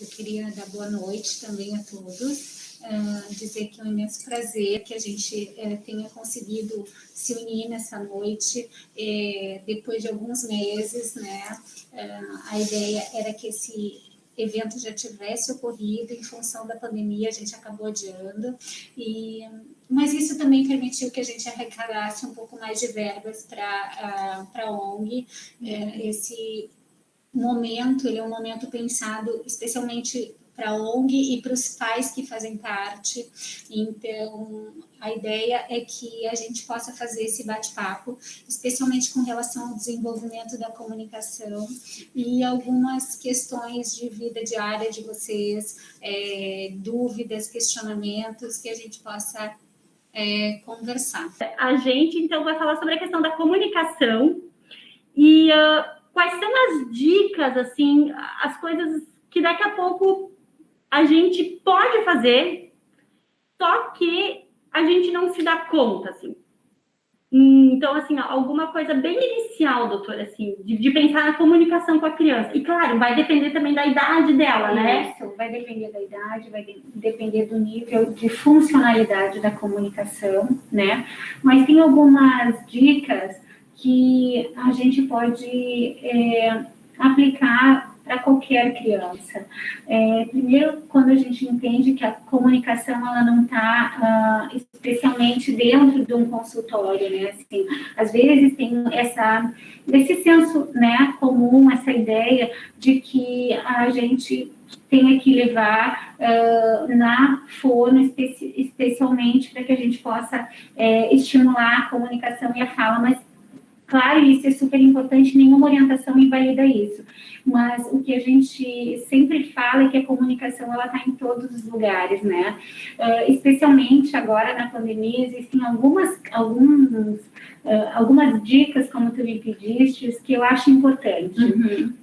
Eu queria dar boa noite também a todos, dizer que é um imenso prazer que a gente tenha conseguido se unir nessa noite, depois de alguns meses, né? A ideia era que esse evento já tivesse ocorrido, em função da pandemia a gente acabou adiando, mas isso também permitiu que a gente arrecadasse um pouco mais de verbas para a ONG. Esse momento, ele é um momento pensado especialmente para a ONG e para os pais que fazem parte. Então, a ideia é que a gente possa fazer esse bate-papo, especialmente com relação ao desenvolvimento da comunicação e algumas questões de vida diária de vocês, dúvidas, questionamentos, que a gente possa conversar. A gente, então, vai falar sobre a questão da comunicação e quais são as dicas, assim, as coisas que daqui a pouco a gente pode fazer, só que a gente não se dá conta, assim. Então, assim, alguma coisa bem inicial, doutora, assim, de pensar na comunicação com a criança. E, claro, vai depender também da idade dela, né? Isso, vai depender da idade, vai depender do nível de funcionalidade da comunicação, né? Mas tem algumas dicas que a gente pode aplicar para qualquer criança. Primeiro, quando a gente entende que a comunicação ela não está especialmente dentro de um consultório, né? Assim, às vezes tem esse senso, né, comum, essa ideia de que a gente tenha que levar na fono, especialmente para que a gente possa estimular a comunicação e a fala, mas claro, isso é super importante, nenhuma orientação invalida isso. Mas o que a gente sempre fala é que a comunicação ela está em todos os lugares, né? Especialmente agora na pandemia, existem algumas dicas, como tu me pediste, que eu acho importante.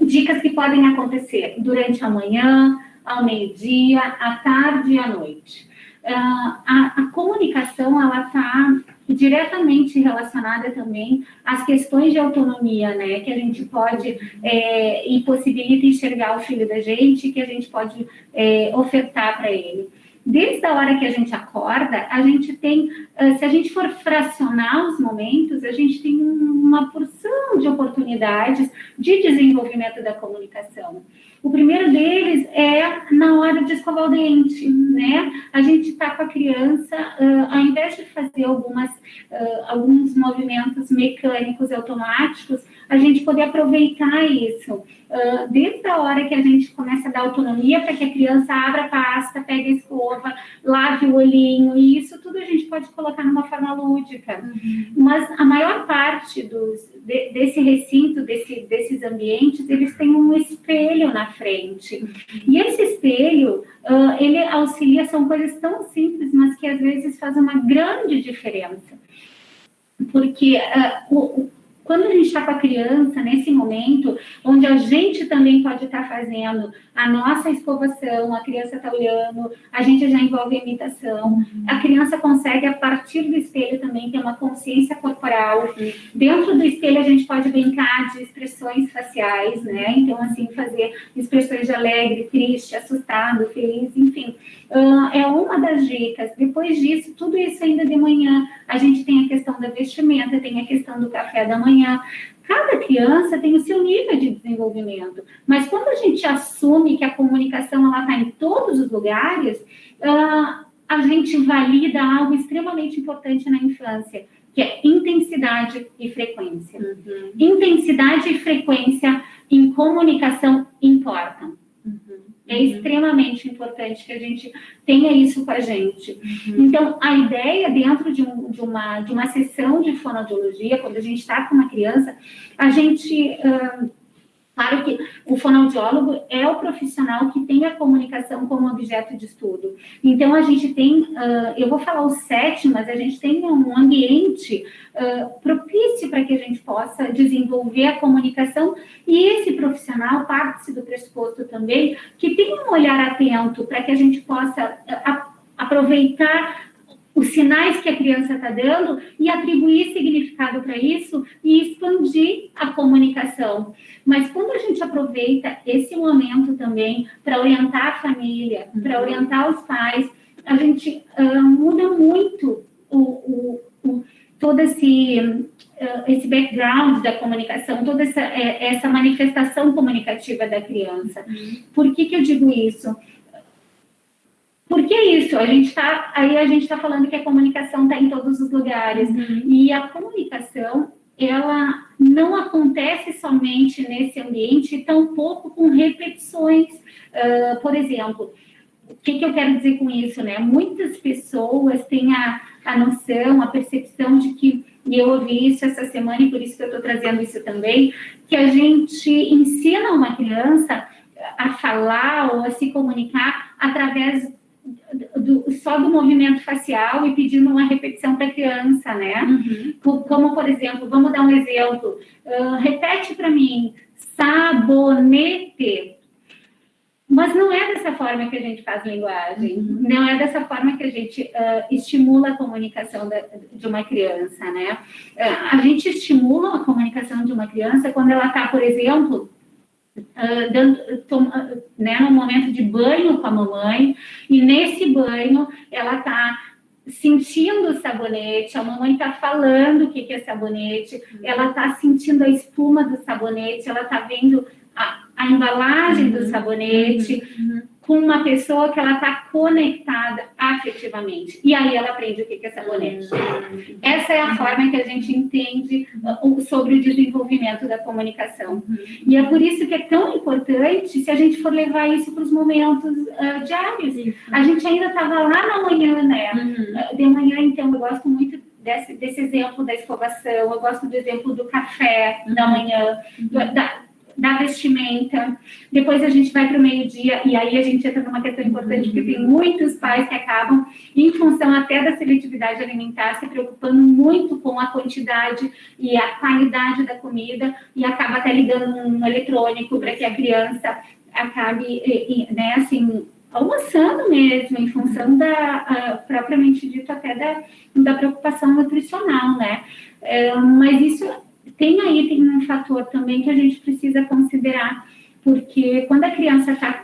Dicas que podem acontecer durante a manhã, ao meio-dia, à tarde e à noite. A comunicação ela está diretamente relacionada também às questões de autonomia, né, que a gente pode e possibilita enxergar o filho da gente, que a gente pode ofertar para ele. Desde a hora que a gente acorda, a gente tem, se a gente for fracionar os momentos, a gente tem uma porção de oportunidades de desenvolvimento da comunicação. O primeiro deles é na hora de escovar o dente, né? A gente está com a criança, ao invés de fazer alguns movimentos mecânicos automáticos, a gente poder aproveitar isso. Desde a hora que a gente começa a dar autonomia para que a criança abra a pasta, pegue a escova, lave o olhinho, e isso tudo a gente pode colocar numa forma lúdica. Mas a maior parte desse recinto, desses ambientes, eles têm um espelho na frente. E esse espelho, ele auxilia, são coisas tão simples, mas que às vezes fazem uma grande diferença. Porque quando a gente está com a criança, nesse momento, onde a gente também pode estar fazendo a nossa escovação, a criança está olhando, a gente já envolve a imitação, a criança consegue, a partir do espelho, também ter uma consciência corporal. Dentro do espelho, a gente pode brincar de expressões faciais, né? Então, assim, fazer expressões de alegre, triste, assustado, feliz, enfim. É uma das dicas. Depois disso, tudo isso ainda de manhã, a gente tem a questão da vestimenta, tem a questão do café da manhã. Cada criança tem o seu nível de desenvolvimento, mas quando a gente assume que a comunicação ela está em todos os lugares, a gente valida algo extremamente importante na infância, que é intensidade e frequência. Intensidade e frequência em comunicação importam. É extremamente importante que a gente tenha isso com a gente. Então, a ideia dentro de uma sessão de fonoaudiologia, quando a gente está com uma criança, a gente... Claro que o fonoaudiólogo é o profissional que tem a comunicação como objeto de estudo. Então, a gente tem, eu vou falar o 7, mas a gente tem um ambiente propício para que a gente possa desenvolver a comunicação, e esse profissional parte do pressuposto também que tem um olhar atento para que a gente possa aproveitar os sinais que a criança está dando e atribuir significado para isso e expandir a comunicação. Mas quando a gente aproveita esse momento também para orientar a família, para orientar os pais, a gente muda muito todo esse background da comunicação, toda essa manifestação comunicativa da criança. Por que eu digo isso? Porque é isso, a gente está falando que a comunicação está em todos os lugares. E a comunicação, ela não acontece somente nesse ambiente, tampouco com repetições. Por exemplo, o que eu quero dizer com isso, né? Muitas pessoas têm a noção, a percepção de que, e eu ouvi isso essa semana e por isso que eu estou trazendo isso também, que a gente ensina uma criança a falar ou a se comunicar através só do movimento facial e pedindo uma repetição para a criança, né? Como, por exemplo, vamos dar um exemplo. Repete para mim, sabonete. Mas não é dessa forma que a gente faz linguagem, não é dessa forma que a gente estimula a comunicação de uma criança, né? A gente estimula a comunicação de uma criança quando ela está, por exemplo, num momento de banho com a mamãe, e nesse banho ela está sentindo o sabonete, a mamãe está falando o que é sabonete, ela está sentindo a espuma do sabonete, ela está vendo a embalagem do sabonete com uma pessoa que ela está conectada afetivamente. E aí ela aprende o que é sabonete. Essa é a forma que a gente entende sobre o desenvolvimento da comunicação. E é por isso que é tão importante se a gente for levar isso para os momentos diários. A gente ainda estava lá na manhã, né? De manhã, então, eu gosto muito desse exemplo da escovação, eu gosto do exemplo do café da manhã, da vestimenta. Depois a gente vai para o meio-dia, e aí a gente entra numa questão importante, porque tem muitos pais que acabam, em função até da seletividade alimentar, se preocupando muito com a quantidade e a qualidade da comida, e acaba até ligando um eletrônico para que a criança acabe, né, assim, almoçando mesmo, em função propriamente dito, até da preocupação nutricional, né? Mas isso tem um fator também que a gente precisa considerar, porque quando a criança está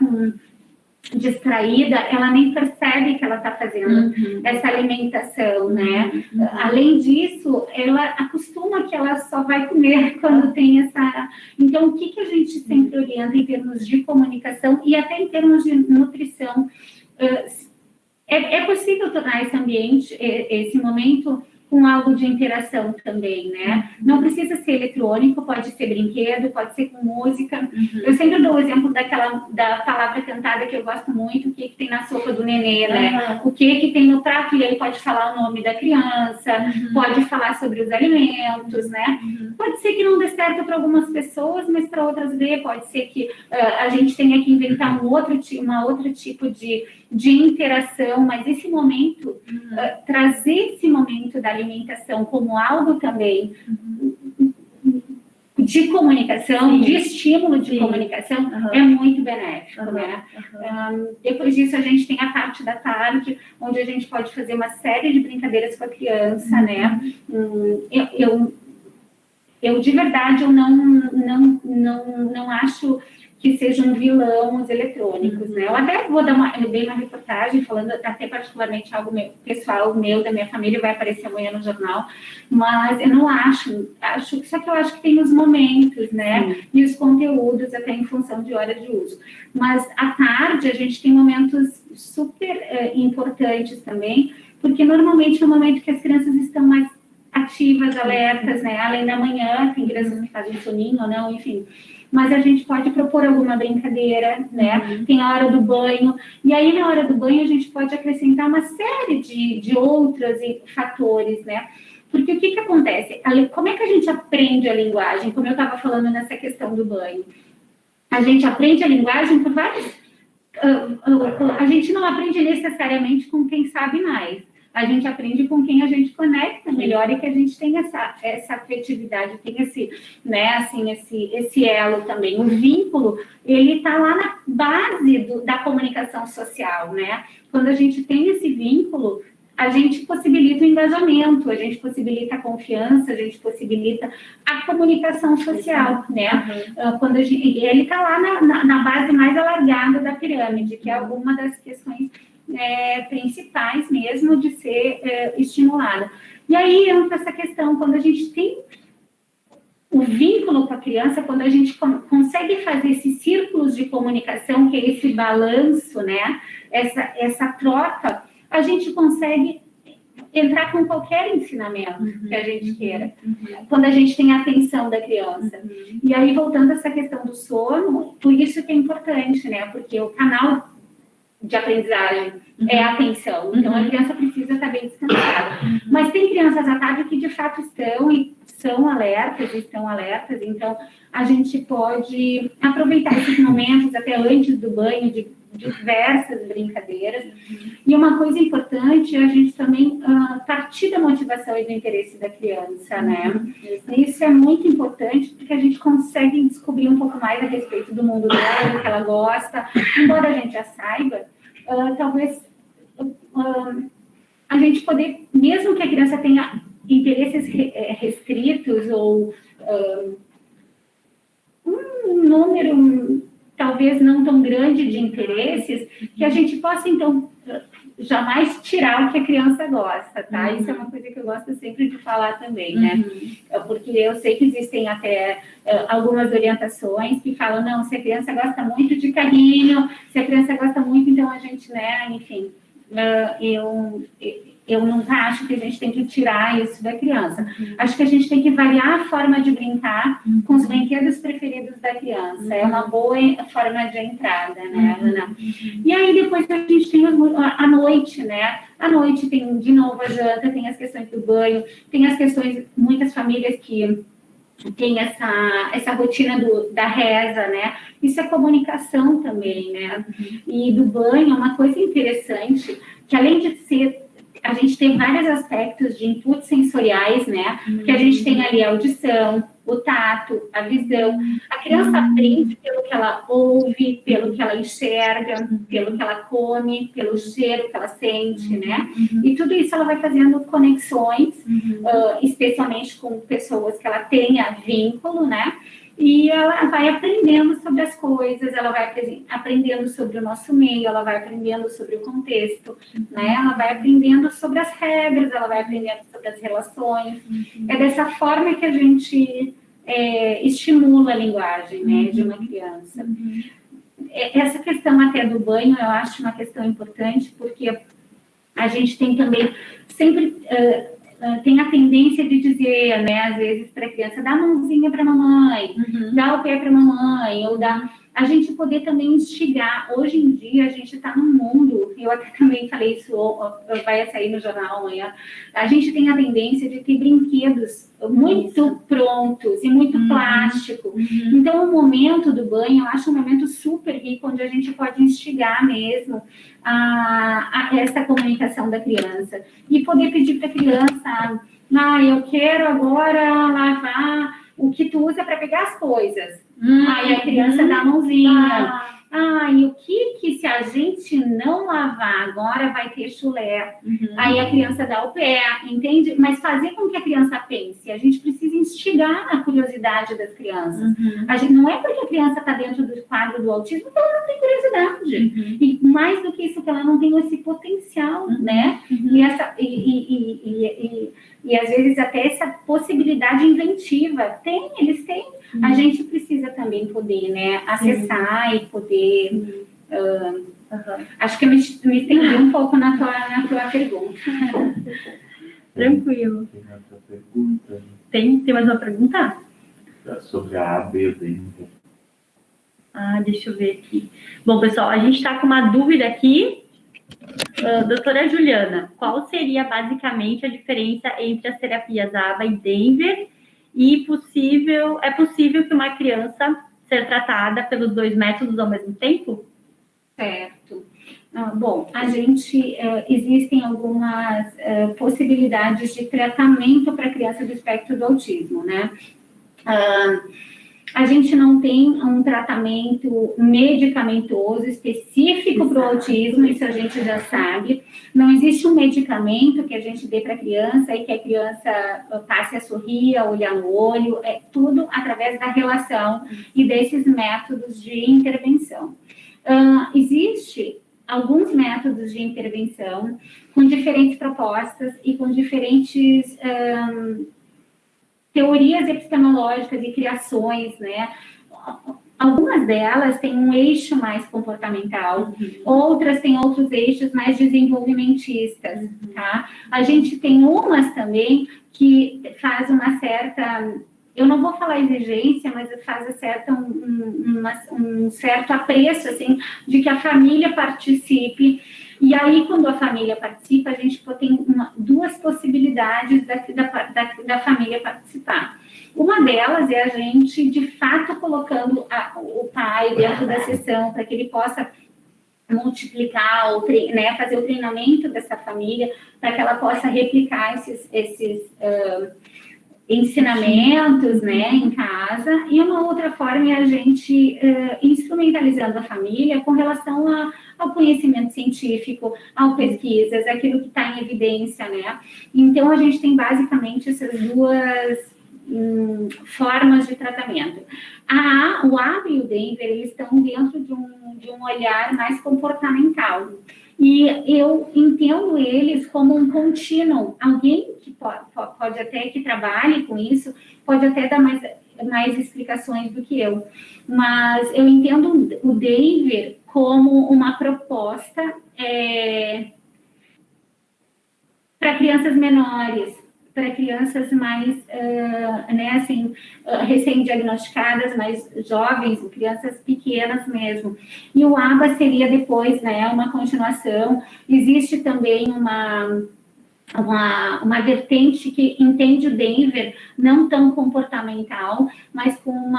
distraída, ela nem percebe que ela está fazendo essa alimentação, né? Além disso, ela acostuma que ela só vai comer quando tem essa... Então, o que a gente sempre orienta em termos de comunicação e até em termos de nutrição? É possível tornar esse ambiente, esse momento, com algo de interação também, né? Não precisa ser eletrônico, pode ser brinquedo, pode ser com música. Eu sempre dou o exemplo da palavra cantada que eu gosto muito, o que tem na sopa do nenê, né? O que tem no prato, e aí pode falar o nome da criança, pode falar sobre os alimentos, né? Pode ser que não dê certo para algumas pessoas, mas para outras dê. Pode ser que a gente tenha que inventar um outro tipo de interação, mas esse momento, trazer esse momento da alimentação como algo também de comunicação, de estímulo de comunicação, é muito benéfico, né? Depois disso, a gente tem a parte da tarde, onde a gente pode fazer uma série de brincadeiras com a criança, né? Eu de verdade, eu não acho que sejam vilão os eletrônicos, né? Eu até vou dar uma reportagem falando até particularmente algo pessoal meu, da minha família, vai aparecer amanhã no jornal, mas eu não só que eu acho que tem os momentos, né? E os conteúdos até em função de hora de uso. Mas à tarde a gente tem momentos super importantes também, porque normalmente é o momento que as crianças estão mais ativas, alertas, né? Além da manhã, tem crianças que fazem soninho ou não, enfim. Mas a gente pode propor alguma brincadeira, né? Tem a hora do banho. E aí, na hora do banho, a gente pode acrescentar uma série de outros fatores, né? Porque o que acontece? Como é que a gente aprende a linguagem? Como eu estava falando nessa questão do banho. A gente aprende a linguagem por vários... a gente não aprende necessariamente com quem sabe mais. A gente aprende com quem a gente conecta melhor e que a gente tem essa afetividade, tem esse, né, assim, esse elo também. O vínculo, ele está lá na base da comunicação social, né? Quando a gente tem esse vínculo, a gente possibilita o engajamento, a gente possibilita a confiança, a gente possibilita a comunicação social, né? Quando ele está lá na base mais alargada da pirâmide, que é uma das questões principais mesmo de ser estimulada. E aí entra essa questão, quando a gente tem o vínculo com a criança, quando a gente consegue fazer esses círculos de comunicação, que é esse balanço, né? Essa troca, a gente consegue entrar com qualquer ensinamento que a gente queira, quando a gente tem a atenção da criança. E aí, voltando a essa questão do sono, por isso que é importante, né? Porque o canal de aprendizagem é a atenção. Então, a criança precisa estar bem descansada. Mas tem crianças à tarde que, de fato, estão alertas, então a gente pode aproveitar esses momentos até antes do banho, de diversas brincadeiras. E uma coisa importante é a gente também partir da motivação e do interesse da criança, né? Isso é muito importante, porque a gente consegue descobrir um pouco mais a respeito do mundo dela, do que ela gosta. Embora a gente já saiba, talvez a gente poder, mesmo que a criança tenha interesses restritos ou um número talvez não tão grande de interesses, que a gente possa, então, jamais tirar o que a criança gosta, tá? Isso é uma coisa que eu gosto sempre de falar também, né? Porque eu sei que existem até algumas orientações que falam, não, se a criança gosta muito de carinho, se a criança gosta muito, então a gente, né, enfim, eu nunca acho que a gente tem que tirar isso da criança. Acho que a gente tem que variar a forma de brincar com os brinquedos preferidos da criança. É uma boa forma de entrada, né, Ana? E aí, depois a gente tem a noite, né? À noite tem, de novo, a janta, tem as questões do banho, tem as questões, muitas famílias que tem essa rotina da reza, né? Isso é comunicação também, né? E do banho, uma coisa interessante, que além de ser, a gente tem vários aspectos de inputs sensoriais, né? Que a gente tem ali a audição, o tato, a visão. A criança aprende pelo que ela ouve, pelo que ela enxerga, pelo que ela come, pelo cheiro que ela sente, né? E tudo isso ela vai fazendo conexões, especialmente com pessoas que ela tenha vínculo, né? E ela vai aprendendo sobre as coisas, ela vai aprendendo sobre o nosso meio, ela vai aprendendo sobre o contexto, né? Ela vai aprendendo sobre as regras, ela vai aprendendo sobre as relações. É dessa forma que a gente estimula a linguagem, né, de uma criança. Essa questão até do banho, eu acho uma questão importante, porque a gente tem também sempre... tem a tendência de dizer, né, às vezes para a criança, dá a mãozinha para a mamãe, dá o pé para a mamãe, ou dá... A gente poder também instigar. Hoje em dia, a gente está num mundo, eu até também falei isso, vai sair no jornal amanhã, a gente tem a tendência de ter brinquedos muito prontos e muito plástico. Então, o momento do banho, eu acho um momento super rico, onde a gente pode instigar mesmo essa comunicação da criança. E poder pedir para a criança, eu quero agora lavar o que tu usa para pegar as coisas. Aí a criança dá a mãozinha. E o que se a gente não lavar agora vai ter chulé? Aí a criança dá o pé, entende? Mas fazer com que a criança pense. A gente precisa instigar a curiosidade das crianças. A gente, não é porque a criança está dentro do quadro do autismo que ela não tem curiosidade. E mais do que isso, que ela não tem esse potencial, né? E às vezes até essa possibilidade inventiva. Eles têm. A gente precisa também poder, né, acessar e poder... Acho que eu me estendi um pouco na tua pergunta. Tranquilo. Tem outra pergunta? Tem mais uma pergunta? Sobre a ABD. Deixa eu ver aqui. Bom, pessoal, a gente está com uma dúvida aqui. Doutora Juliana, qual seria basicamente a diferença entre as terapias ABA e Denver? E é possível que uma criança seja tratada pelos 2 métodos ao mesmo tempo? Certo. Bom, existem algumas possibilidades de tratamento para criança do espectro do autismo, né? A gente não tem um tratamento medicamentoso específico para o autismo, isso a gente já sabe. Não existe um medicamento que a gente dê para a criança e que a criança passe a sorrir, a olhar no olho, é tudo através da relação e desses métodos de intervenção. Existe alguns métodos de intervenção com diferentes propostas e com diferentes teorias epistemológicas e criações, né? Algumas delas têm um eixo mais comportamental, outras têm outros eixos mais desenvolvimentistas, tá? A gente tem umas também que faz uma certa, eu não vou falar exigência, mas faz um certo apreço, assim, de que a família participe. E aí, quando a família participa, a gente tem duas possibilidades da família participar. Uma delas é a gente, de fato, colocando o pai dentro da sessão para que ele possa multiplicar, né, fazer o treinamento dessa família, para que ela possa replicar esses ensinamentos, né, em casa. E uma outra forma é a gente instrumentalizando a família com relação ao conhecimento científico, ao pesquisas, aquilo que está em evidência, né? Então, a gente tem basicamente essas duas formas de tratamento. O AB e o Denver, eles estão dentro de um olhar mais comportamental. E eu entendo eles como um contínuo. Alguém que pode até que trabalhe com isso, pode até dar mais explicações do que eu. Mas eu entendo o Denver como uma proposta para crianças menores, para crianças mais, né, assim, recém-diagnosticadas, mais jovens, crianças pequenas mesmo. E o ABA seria depois, né, uma continuação. Existe também uma vertente que entende o Denver não tão comportamental, mas com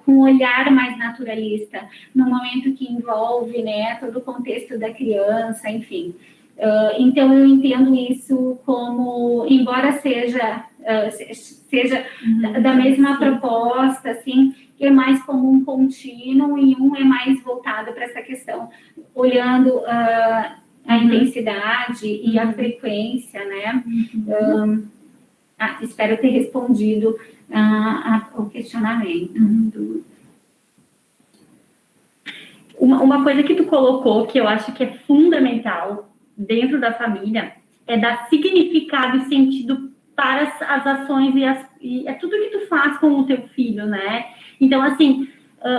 um olhar mais naturalista, no momento que envolve, né, todo o contexto da criança, enfim. Então, eu entendo isso como, embora seja da mesma proposta, assim, é mais como um contínuo e um é mais voltado para essa questão, olhando a intensidade e a frequência, né? Espero ter respondido ao questionamento. Uma coisa que tu colocou, que eu acho que é fundamental dentro da família, é dar significado e sentido para as ações e é tudo que tu faz com o teu filho, né? Então, assim,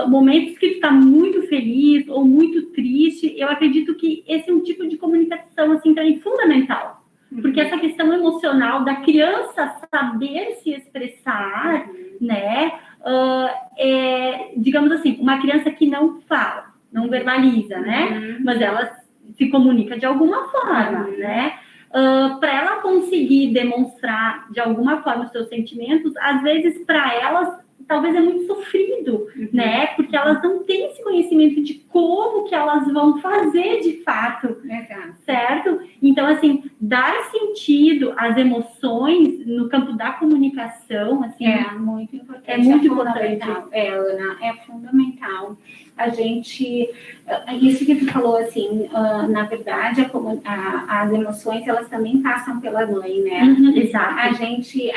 momentos que tu tá muito feliz ou muito triste, eu acredito que esse é um tipo de comunicação, assim, também fundamental. Porque essa questão emocional da criança saber se expressar, né? Digamos assim, uma criança que não fala, não verbaliza, né? Mas ela se comunica de alguma forma, né? Para ela conseguir demonstrar de alguma forma os seus sentimentos, às vezes para elas talvez é muito sofrido, né? Porque elas não têm esse conhecimento de como que elas vão fazer de fato, certo? Então, assim, dar sentido às emoções no campo da comunicação, assim, é muito importante. É muito importante. Ana, é fundamental. A gente, isso que tu falou, assim, na verdade, as emoções, elas também passam pela mãe, né? Exato. A gente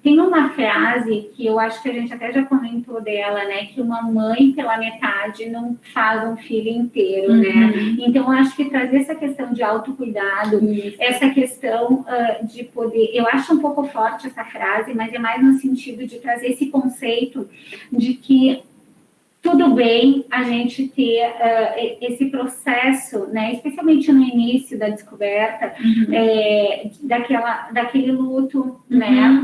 tem uma frase que eu acho que a gente até já comentou dela, né? Que uma mãe pela metade não faz um filho inteiro, né? Então, eu acho que trazer essa questão de autocuidado, essa questão de poder... Eu acho um pouco forte essa frase, mas é mais no sentido de trazer esse conceito de que tudo bem a gente ter esse processo, né, especialmente no início da descoberta, daquele luto, né,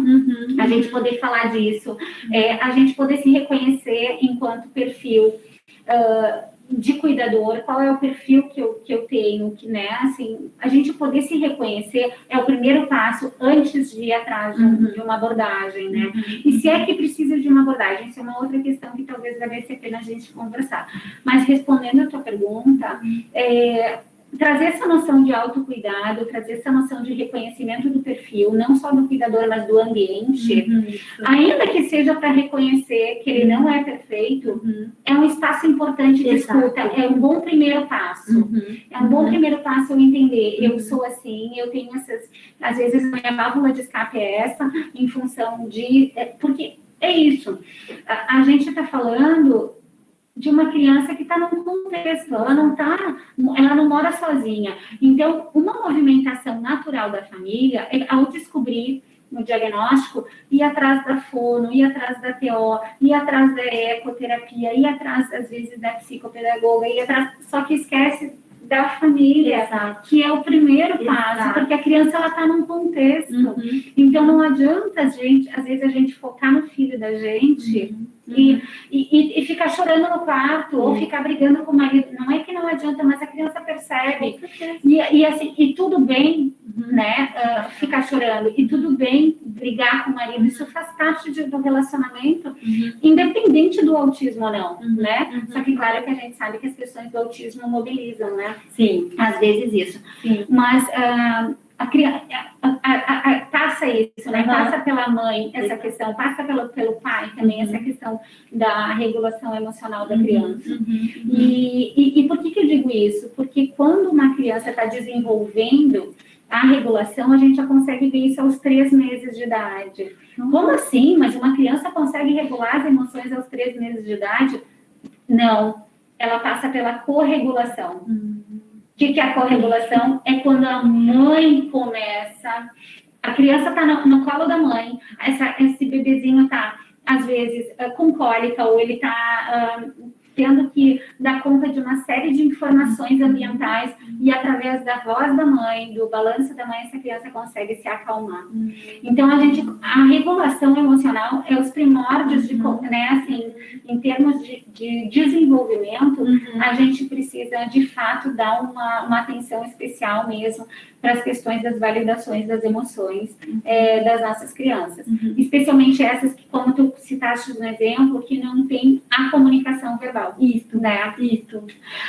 a gente poder falar disso, a gente poder se reconhecer enquanto perfil de cuidador, qual é o perfil que eu tenho, que, né, assim, a gente poder se reconhecer é o primeiro passo antes de ir atrás de uma abordagem, né, e se é que precisa de uma abordagem, isso é uma outra questão que talvez valesse a pena a gente conversar, mas respondendo a tua pergunta, trazer essa noção de autocuidado, trazer essa noção de reconhecimento do perfil, não só do cuidador, mas do ambiente, ainda que seja para reconhecer que ele não é perfeito, é um espaço importante de escuta, é um bom primeiro passo. É um bom primeiro passo eu entender, eu sou assim, eu tenho essas, às vezes a minha válvula de escape é essa, em função de, porque é isso, a gente está falando de uma criança que está num contexto, ela não mora sozinha. Então, uma movimentação natural da família é, ao descobrir no diagnóstico, ir atrás da fono, ir atrás da TO, ir atrás da ecoterapia, ir atrás, às vezes, da psicopedagoga, ir atrás, só que esquece da família, que é o primeiro passo, porque a criança ela está num contexto. Então, não adianta às vezes a gente focar no filho da gente e ficar chorando no quarto, ou ficar brigando com o marido. Não é que não adianta, mas a criança percebe. E tudo bem, né, ficar chorando, e tudo bem brigar com o marido, isso faz parte do relacionamento, independente do autismo ou não, né? Só que claro que a gente sabe que as questões do autismo mobilizam, né? Sim. Às vezes isso. Sim. Mas a criança passa isso, né? Passa pela mãe essa questão, passa pelo pai também essa questão da regulação emocional da criança. E por que eu digo isso? Porque quando uma criança está desenvolvendo a regulação, a gente já consegue ver isso aos 3 meses de idade. Como assim? Mas uma criança consegue regular as emoções aos 3 meses de idade? Não. Ela passa pela corregulação. O que é a corregulação? É quando a mãe começa... A criança está no colo da mãe, esse bebezinho está, às vezes, com cólica, ou ele está tendo que dar conta de uma série de informações ambientais, e através da voz da mãe, do balanço da mãe, essa criança consegue se acalmar. Então, a regulação emocional é os primórdios de, né, assim, em termos de desenvolvimento, a gente precisa, de fato, dar uma atenção especial mesmo para as questões das validações das emoções das nossas crianças. Especialmente essas que, como tu citaste no exemplo, que não tem a comunicação verbal. Isso, né? Isso.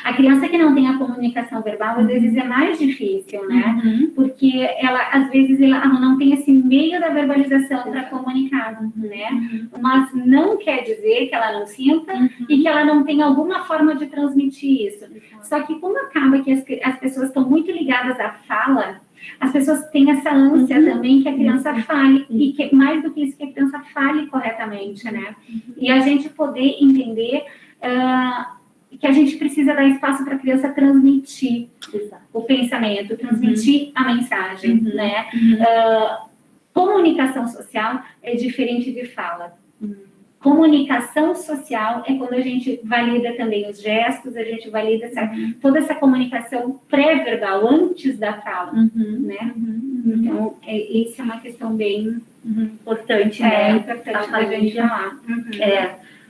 A criança que não tem a comunicação verbal, às vezes é mais difícil, né? Porque ela, às vezes, ela não tem esse meio da verbalização para comunicar, né? Mas não quer dizer que ela não sinta e que ela não tem alguma forma de transmitir isso. Só que como acaba que as pessoas estão muito ligadas à fala, as pessoas têm essa ânsia também que a criança fale, e que mais do que isso, que a criança fale corretamente, né? E a gente poder entender que a gente precisa dar espaço para a criança transmitir o pensamento, transmitir a mensagem, né? Comunicação social é diferente de fala. Comunicação social é quando a gente valida também os gestos, a gente valida toda essa comunicação pré-verbal, antes da fala, né? Então, isso é uma questão bem importante, né? Importante da gente falar.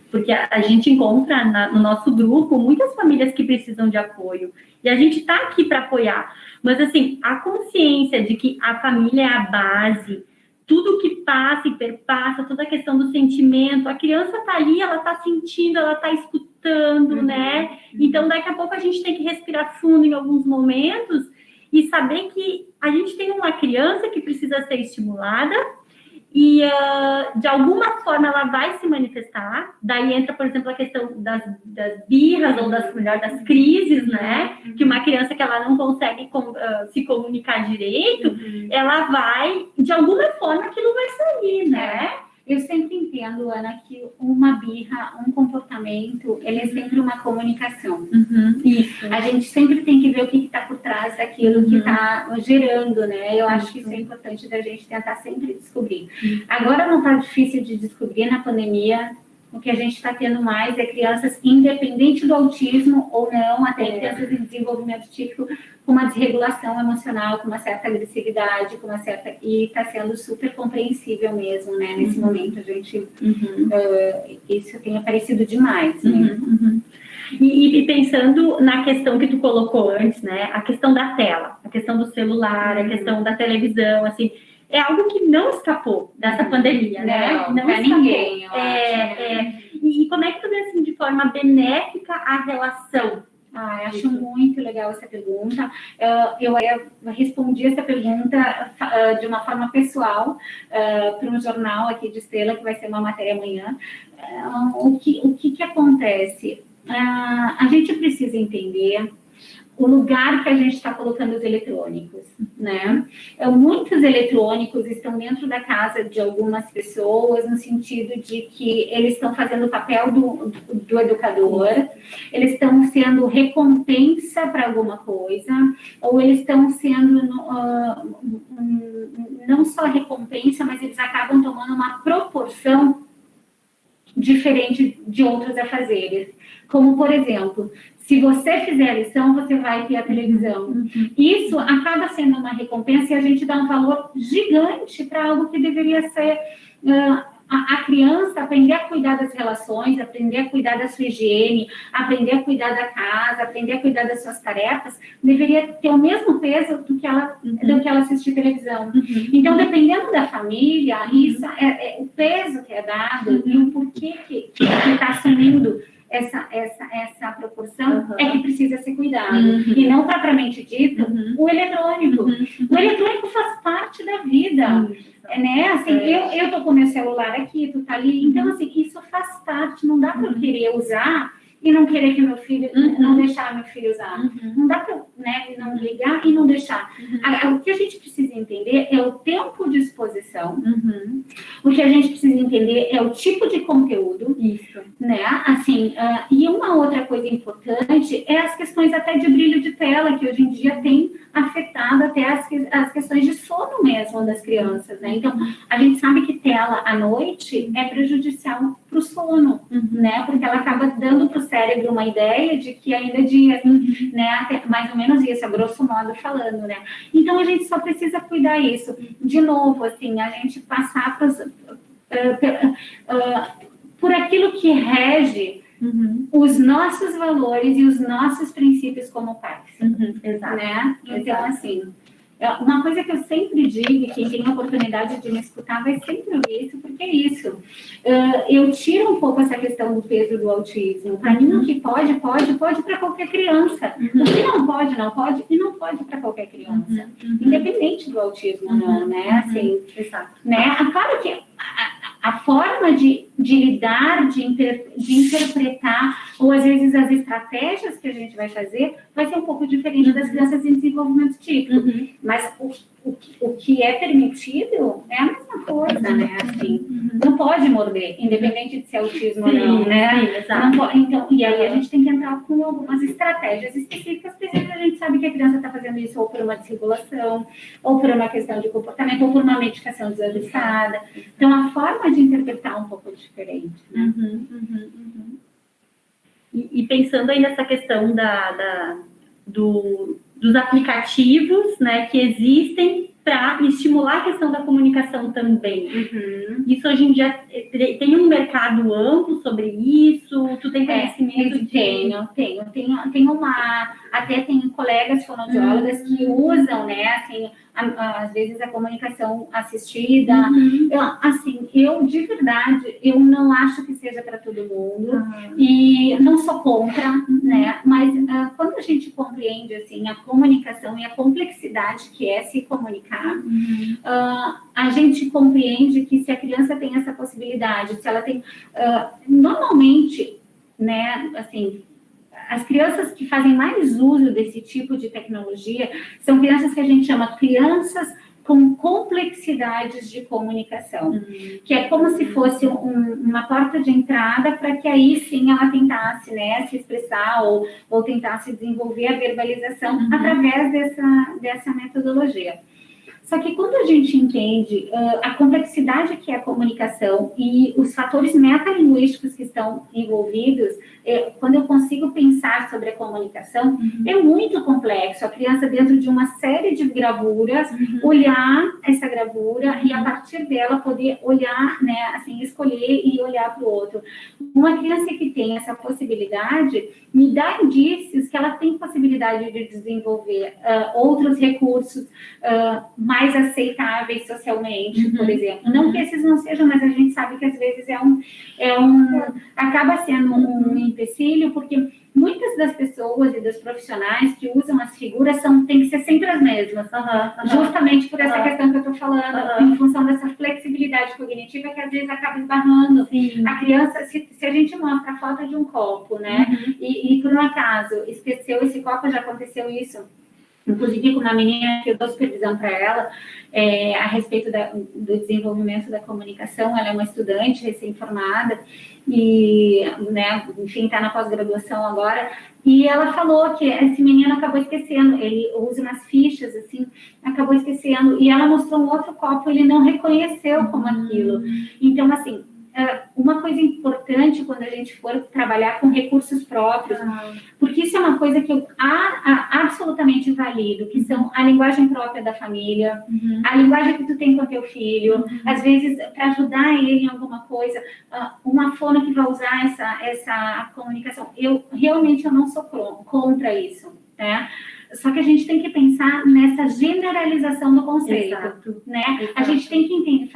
Porque a gente encontra no nosso grupo muitas famílias que precisam de apoio, e a gente está aqui para apoiar, mas assim, a consciência de que a família é a base, tudo que passa e perpassa, toda a questão do sentimento, a criança está ali, ela está sentindo, ela está escutando, né? Então, daqui a pouco a gente tem que respirar fundo em alguns momentos e saber que a gente tem uma criança que precisa ser estimulada e, de alguma forma, ela vai se manifestar. Daí entra, por exemplo, a questão das birras ou das crises, né? Que uma criança que ela não consegue se comunicar direito, ela vai, de alguma forma, aquilo vai sair, né? Eu sempre entendo, Ana, que uma birra, um comportamento, ele é sempre uma comunicação. Isso. A gente sempre tem que ver o que está por trás daquilo que está gerando, né? Eu acho que isso é importante da gente tentar sempre descobrir. Agora não está difícil de descobrir na pandemia. O que a gente está tendo mais é crianças, independente do autismo ou não, até crianças em desenvolvimento típico, com uma desregulação emocional, com uma certa agressividade, com uma certa... E está sendo super compreensível mesmo, né? Nesse momento, a gente... isso tem aparecido demais, né? E pensando na questão que tu colocou antes, né? A questão da tela, a questão do celular, a questão da televisão, assim... É algo que não escapou dessa pandemia, né? Não escapou. Ninguém, E como é que tu vê, assim, de forma benéfica a relação Acho muito legal essa pergunta. Eu respondi essa pergunta de uma forma pessoal para um jornal aqui de Estrela, que vai ser uma matéria amanhã. O que acontece? A gente precisa entender o lugar que a gente está colocando os eletrônicos, né? Muitos eletrônicos estão dentro da casa de algumas pessoas, no sentido de que eles estão fazendo o papel do educador, eles estão sendo recompensa para alguma coisa, ou eles estão sendo não só recompensa, mas eles acabam tomando uma proporção diferente de outros afazeres. Como, por exemplo, se você fizer a lição, você vai ter a televisão. Isso acaba sendo uma recompensa e a gente dá um valor gigante para algo que deveria ser a criança aprender a cuidar das relações, aprender a cuidar da sua higiene, aprender a cuidar da casa, aprender a cuidar das suas tarefas, deveria ter o mesmo peso do que ela assistir televisão. Então, dependendo da família, isso é o peso que é dado e o porquê que está assumindo essa proporção é que precisa ser cuidado. E não propriamente dito, o eletrônico. O eletrônico faz parte da vida. Né? Assim, eu tô com meu celular aqui, tu tá ali. Então, assim, isso faz parte. Não dá para eu querer usar e não querer que meu filho, não deixar meu filho usar. Não dá para, né, não ligar e não deixar. O que a gente precisa entender é o tempo de exposição. O que a gente precisa entender é o tipo de conteúdo. Isso. Né? Assim, e uma outra coisa importante é as questões até de brilho de tela, que hoje em dia tem afetado até as questões de sono mesmo das crianças, né? Então, a gente sabe que tela à noite é prejudicial para o sono, né? Porque ela acaba dando para o cérebro uma ideia de que ainda é dia, né? Até mais ou menos isso, a grosso modo falando, né? Então, a gente só precisa cuidar isso. De novo, assim, a gente passar por aquilo que rege os nossos valores e os nossos princípios como pais. Exato. Né? Então, assim, uma coisa que eu sempre digo, e quem tem a oportunidade de me escutar vai sempre ouvir isso, porque é isso. Eu tiro um pouco essa questão do peso do autismo. Para mim, o que pode para qualquer criança. O que não pode, e não pode para qualquer criança. Independente do autismo, não, né? Assim, exato. Né? Claro que a forma de lidar, de interpretar, ou às vezes as estratégias que a gente vai fazer, vai ser um pouco diferente das crianças em desenvolvimento típico. Mas o que é permitido é a mesma coisa, né? Assim, não pode morder, independente de se é autismo ou não, né? Não pode, então, e aí a gente tem que entrar com algumas estratégias específicas, porque a gente sabe que a criança está fazendo isso ou por uma desregulação, ou por uma questão de comportamento, ou por uma medicação desajustada. Então, a forma de interpretar é um pouco diferente, né? E pensando aí nessa questão dos aplicativos, né, que existem para estimular a questão da comunicação também. Isso hoje em dia tem um mercado amplo sobre isso? Tu tem conhecimento? Tenho até tem colegas fonoaudiólogas que usam, né, assim, às vezes a comunicação assistida. Eu de verdade, eu não acho que seja para todo mundo e não sou contra, né, mas quando a gente compreende, assim, a comunicação e a complexidade que é se comunicar, a gente compreende que se a criança tem essa possibilidade, se ela tem, normalmente, né, assim, as crianças que fazem mais uso desse tipo de tecnologia são crianças que a gente chama crianças com complexidades de comunicação, que é como se fosse uma porta de entrada para que aí sim ela tentasse, né, se expressar ou tentasse desenvolver a verbalização através dessa metodologia. Só que quando a gente entende a complexidade que é a comunicação e os fatores metalinguísticos que estão envolvidos, quando eu consigo pensar sobre a comunicação, é muito complexo. A criança, dentro de uma série de gravuras, olhar essa gravura e, a partir dela, poder olhar, né, assim, escolher e olhar para o outro. Uma criança que tem essa possibilidade me dá indícios que ela tem possibilidade de desenvolver outros recursos mais aceitáveis socialmente, por exemplo. Não que esses não sejam, mas a gente sabe que às vezes acaba sendo um empecilho, porque muitas muitas das pessoas e dos profissionais que usam as figuras têm que ser sempre as mesmas, justamente por essa questão que eu estou falando, em função dessa flexibilidade cognitiva que às vezes acaba esbarrando. Sim. A criança, se a gente mostra a foto de um copo, né, e por um acaso esqueceu esse copo, já aconteceu isso, inclusive com uma menina que eu dou supervisão para ela, a respeito do desenvolvimento da comunicação. Ela é uma estudante recém-formada e, né, enfim, está na pós-graduação agora, e ela falou que esse menino acabou esquecendo, ele usa umas fichas, assim, acabou esquecendo, e ela mostrou um outro copo, ele não reconheceu como aquilo. Então, assim, uma coisa importante quando a gente for trabalhar com recursos próprios, porque isso é uma coisa que eu absolutamente valido, que são a linguagem própria da família, a linguagem que tu tem com o teu filho, às vezes para ajudar ele em alguma coisa, uma fono que vai usar essa comunicação. Eu não sou contra isso, né? Só que a gente tem que pensar nessa generalização do conceito, né? Exato. A gente tem que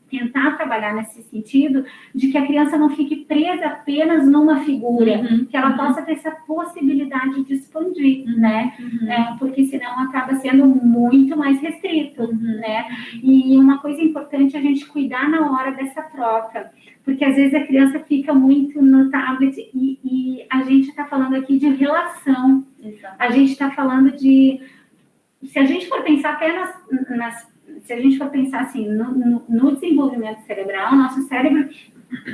tentar trabalhar nesse sentido de que a criança não fique presa apenas numa figura, que ela possa ter essa possibilidade de expandir, né? Porque senão acaba sendo muito mais restrito, né? E uma coisa importante é a gente cuidar na hora dessa troca, porque às vezes a criança fica muito no tablet e a gente está falando aqui de relação. Exato. A gente está falando de... Se a gente for pensar até se a gente for pensar assim, no desenvolvimento cerebral, nosso cérebro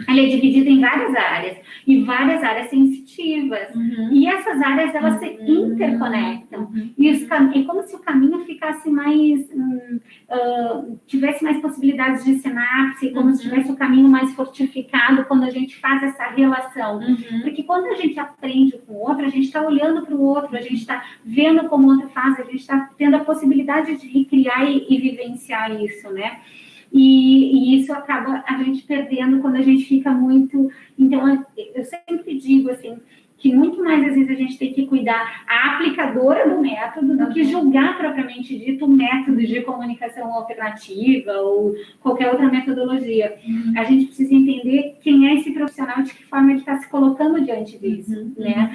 ele é dividido em várias áreas, e várias áreas sensitivas. E essas áreas, elas se interconectam. E é como se o caminho ficasse mais... tivesse mais possibilidades de sinapse, como se tivesse o caminho mais fortificado quando a gente faz essa relação. Porque quando a gente aprende com o outro, a gente está olhando para o outro, a gente está vendo como o outro faz, a gente está tendo a possibilidade de recriar e vivenciar isso, né? E isso acaba a gente perdendo quando a gente fica muito... Então, eu sempre digo, assim, que muito mais, às vezes, a gente tem que cuidar a aplicadora do método do que julgar, propriamente dito, o método de comunicação alternativa ou qualquer outra metodologia. A gente precisa entender quem é esse profissional, de que forma ele está se colocando diante disso, né?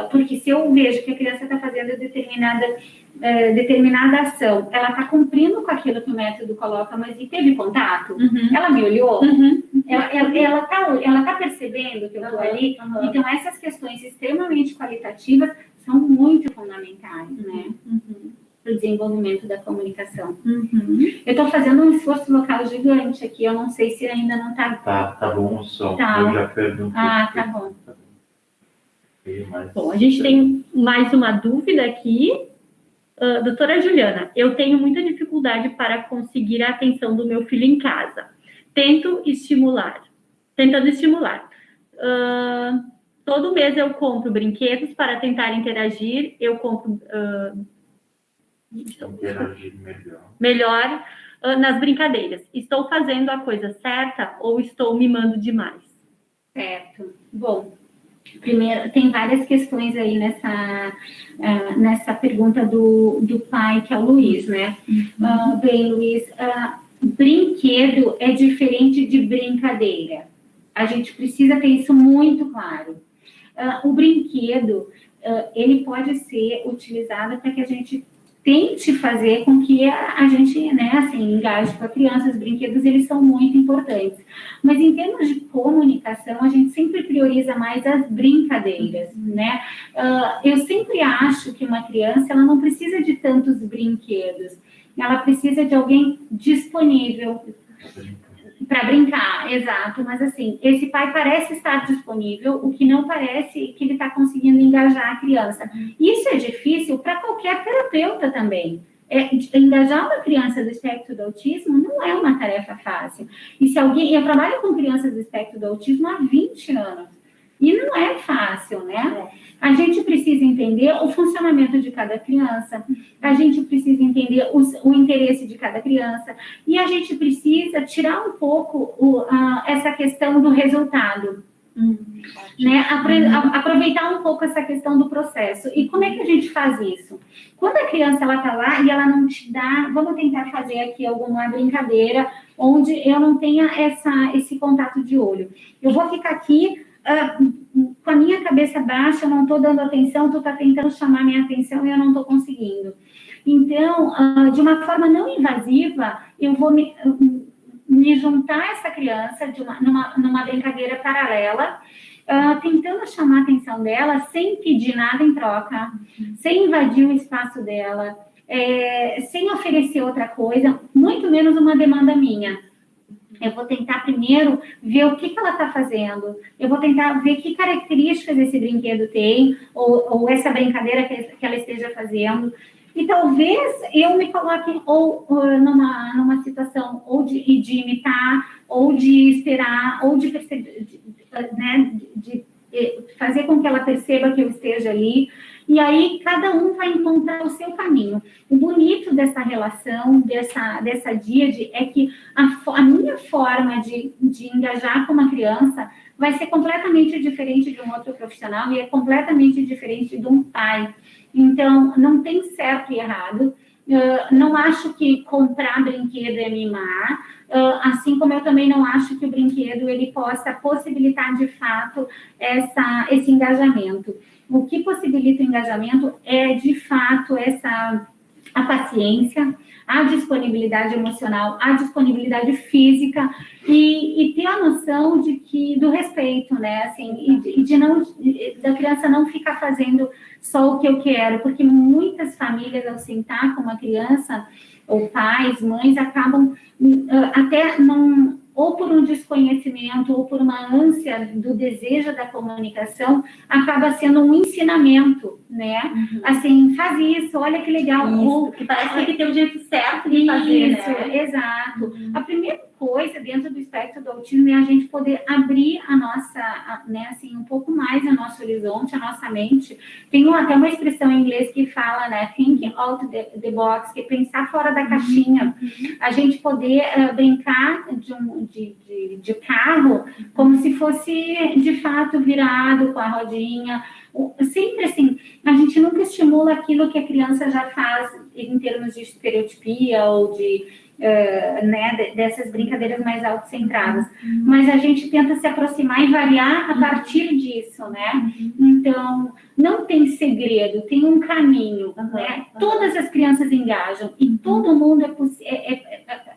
Porque se eu vejo que a criança está fazendo determinada ação, ela está cumprindo com aquilo que o método coloca, mas e teve contato? Ela me olhou? Ela está percebendo que eu estou ali? Então, essas questões extremamente qualitativas são muito fundamentais, né? Para o desenvolvimento da comunicação. Eu estou fazendo um esforço local gigante aqui, eu não sei se ainda não está... Tá bom o som, Tá. Eu já perguntei. Tá bom. Bom, a gente tem mais uma dúvida aqui. Doutora Juliana, eu tenho muita dificuldade para conseguir a atenção do meu filho em casa. Tentando estimular. Todo mês eu compro brinquedos para tentar interagir. Eu compro Interagir melhor nas brincadeiras. Estou fazendo a coisa certa ou estou mimando demais? Certo. Bom, primeiro, tem várias questões aí nessa pergunta do pai, que é o Luiz, né? Bem, Luiz, brinquedo é diferente de brincadeira. A gente precisa ter isso muito claro. O brinquedo, ele pode ser utilizado para que a gente tente fazer com que a gente, né, assim, engaje com a criança. Os brinquedos, eles são muito importantes. Mas em termos de comunicação, a gente sempre prioriza mais as brincadeiras, né? Eu sempre acho que uma criança, ela não precisa de tantos brinquedos. Ela precisa de alguém disponível para brincar, exato. Mas, assim, esse pai parece estar disponível, o que não parece que ele está conseguindo engajar a criança. Isso é difícil para qualquer terapeuta também. Engajar uma criança do espectro do autismo não é uma tarefa fácil. E eu trabalho com crianças do espectro do autismo há 20 anos. E não é fácil, né? A gente precisa entender o funcionamento de cada criança, a gente precisa entender o interesse de cada criança, e a gente precisa tirar um pouco essa questão do resultado, né? Aproveitar um pouco essa questão do processo. E como é que a gente faz isso? Quando a criança está lá e ela não te dá, vamos tentar fazer aqui alguma brincadeira onde eu não tenha esse contato de olho. Eu vou ficar aqui com a minha cabeça baixa, eu não estou dando atenção, tu está tentando chamar minha atenção e eu não estou conseguindo. Então, de uma forma não invasiva, eu vou me juntar a essa criança numa brincadeira paralela, tentando chamar a atenção dela sem pedir nada em troca, sem invadir o espaço dela, sem oferecer outra coisa, muito menos uma demanda minha. Eu vou tentar primeiro ver o que ela está fazendo, eu vou tentar ver que características esse brinquedo tem, ou essa brincadeira que ela esteja fazendo. E talvez eu me coloque ou numa situação ou de imitar, ou de esperar, ou de perceber, de fazer com que ela perceba que eu esteja ali. E aí cada um vai encontrar o seu caminho. O bonito dessa relação, dessa díade, é que a minha forma de engajar com uma criança vai ser completamente diferente de um outro profissional e é completamente diferente de um pai. Então, não tem certo e errado. Não acho que comprar brinquedo é mimar, assim como eu também não acho que o brinquedo ele possa possibilitar, de fato, esse engajamento. O que possibilita o engajamento é, de fato, a paciência, a disponibilidade emocional, a disponibilidade física e ter a noção do respeito, né? Assim, da criança não ficar fazendo só o que eu quero, porque muitas famílias, ao sentar com uma criança, ou pais, mães, acabam até não, ou por um desconhecimento, ou por uma ânsia do desejo da comunicação, acaba sendo um ensinamento, né? Assim, faz isso, olha que legal. Isso, que parece que tem um jeito certo de fazer, né? Exato. A primeira coisa dentro do espectro do autismo é a gente poder abrir a nossa, né, assim, um pouco mais o nosso horizonte, a nossa mente. Tem até uma expressão em inglês que fala, né, think out the box, que é pensar fora da caixinha. A gente poder brincar de carro como se fosse, de fato, virado com a rodinha. Sempre assim, a gente nunca estimula aquilo que a criança já faz em termos de estereotipia ou dessas brincadeiras mais autocentradas. Mas a gente tenta se aproximar e variar a partir disso, né? Então, não tem segredo, tem um caminho, né? Todas as crianças engajam e todo mundo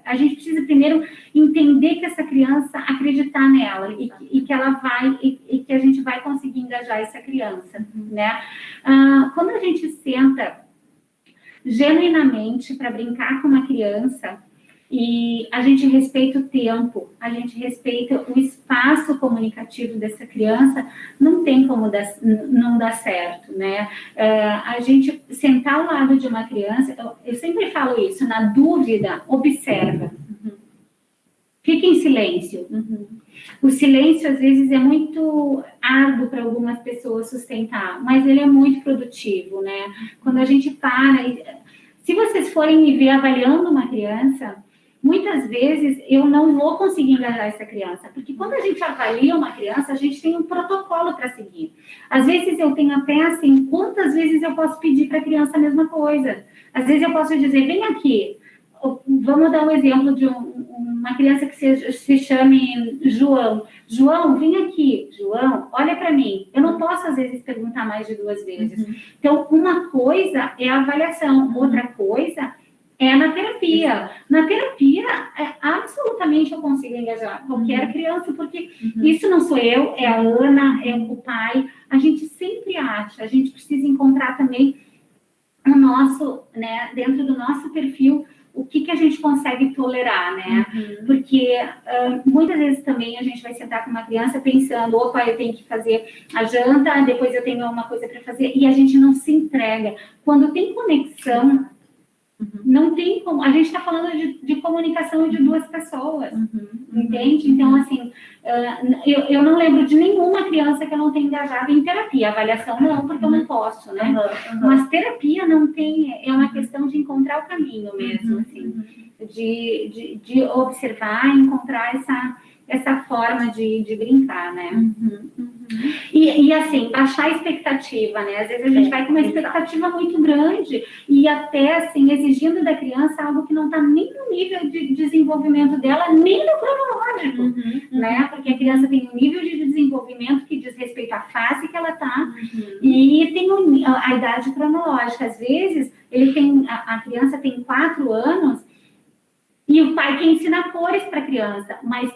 a gente precisa primeiro entender que essa criança, acreditar nela e que ela vai, e que a gente vai conseguir engajar essa criança, né? Quando a gente senta genuinamente para brincar com uma criança e a gente respeita o tempo, a gente respeita o espaço comunicativo dessa criança, não tem como não dar certo, né? A gente sentar ao lado de uma criança, eu sempre falo isso, na dúvida, observa. Fica em silêncio. O silêncio, às vezes, é muito árduo para algumas pessoas sustentar, mas ele é muito produtivo, né? Quando a gente para... Se vocês forem me ver avaliando uma criança, muitas vezes eu não vou conseguir engajar essa criança, porque quando a gente avalia uma criança, a gente tem um protocolo para seguir. Às vezes eu tenho até assim, quantas vezes eu posso pedir para a criança a mesma coisa? Às vezes eu posso dizer, vem aqui. Vamos dar um exemplo de uma criança que se chame João. João, vem aqui. João, olha para mim. Eu não posso, às vezes, perguntar mais de 2 vezes. Então, uma coisa é a avaliação, outra coisa é na terapia. Na terapia, absolutamente eu consigo engajar qualquer criança, porque isso não sou eu, é a Ana, é o pai. A gente sempre acha, a gente precisa encontrar também o nosso, né, dentro do nosso perfil, o que a gente consegue tolerar, né? Porque muitas vezes também a gente vai sentar com uma criança pensando, opa, eu tenho que fazer a janta, depois eu tenho uma coisa para fazer, e a gente não se entrega. Quando tem conexão, não tem como. A gente está falando de comunicação de 2 pessoas, entende? Então, assim, eu não lembro de nenhuma criança que eu não tenha engajado em terapia. Avaliação não, porque eu não posso, né? Mas terapia não tem, é uma questão de encontrar o caminho mesmo, assim, de observar e encontrar essa forma de brincar, né? E assim, baixar a expectativa, né? Às vezes a gente vai com uma expectativa muito grande e até, assim, exigindo da criança algo que não está nem no nível de desenvolvimento dela, nem no cronológico, né? Porque a criança tem um nível de desenvolvimento que diz respeito à fase que ela está e tem a idade cronológica. Às vezes, a criança tem 4 anos e o pai que ensina cores para a criança, mas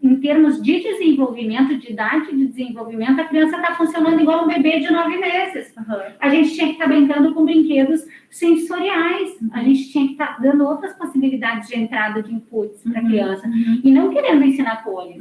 em termos de desenvolvimento, de idade de desenvolvimento, a criança está funcionando igual um bebê de 9 meses. A gente tinha que estar brincando com brinquedos sensoriais, a gente tinha que estar dando outras possibilidades de entrada de inputs para a criança, e não querendo ensinar cores.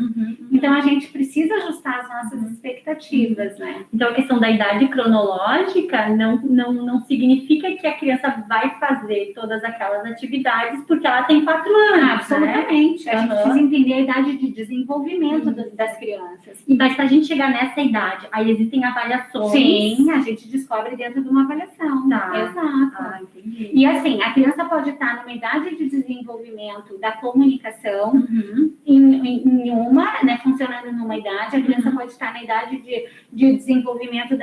Então, a gente precisa ajustar as nossas expectativas, né? Então, a questão da idade cronológica não significa que a criança vai fazer todas aquelas atividades porque ela tem 4 anos, absolutamente. Né? A gente precisa entender a idade de desenvolvimento das crianças. Mas para a gente chegar nessa idade, aí existem avaliações. Sim, a gente descobre dentro de uma avaliação. Exato. Entendi. E assim, a criança pode estar numa idade de desenvolvimento da comunicação, em uma, né, funcionando numa idade, a criança pode estar na idade de desenvolvimento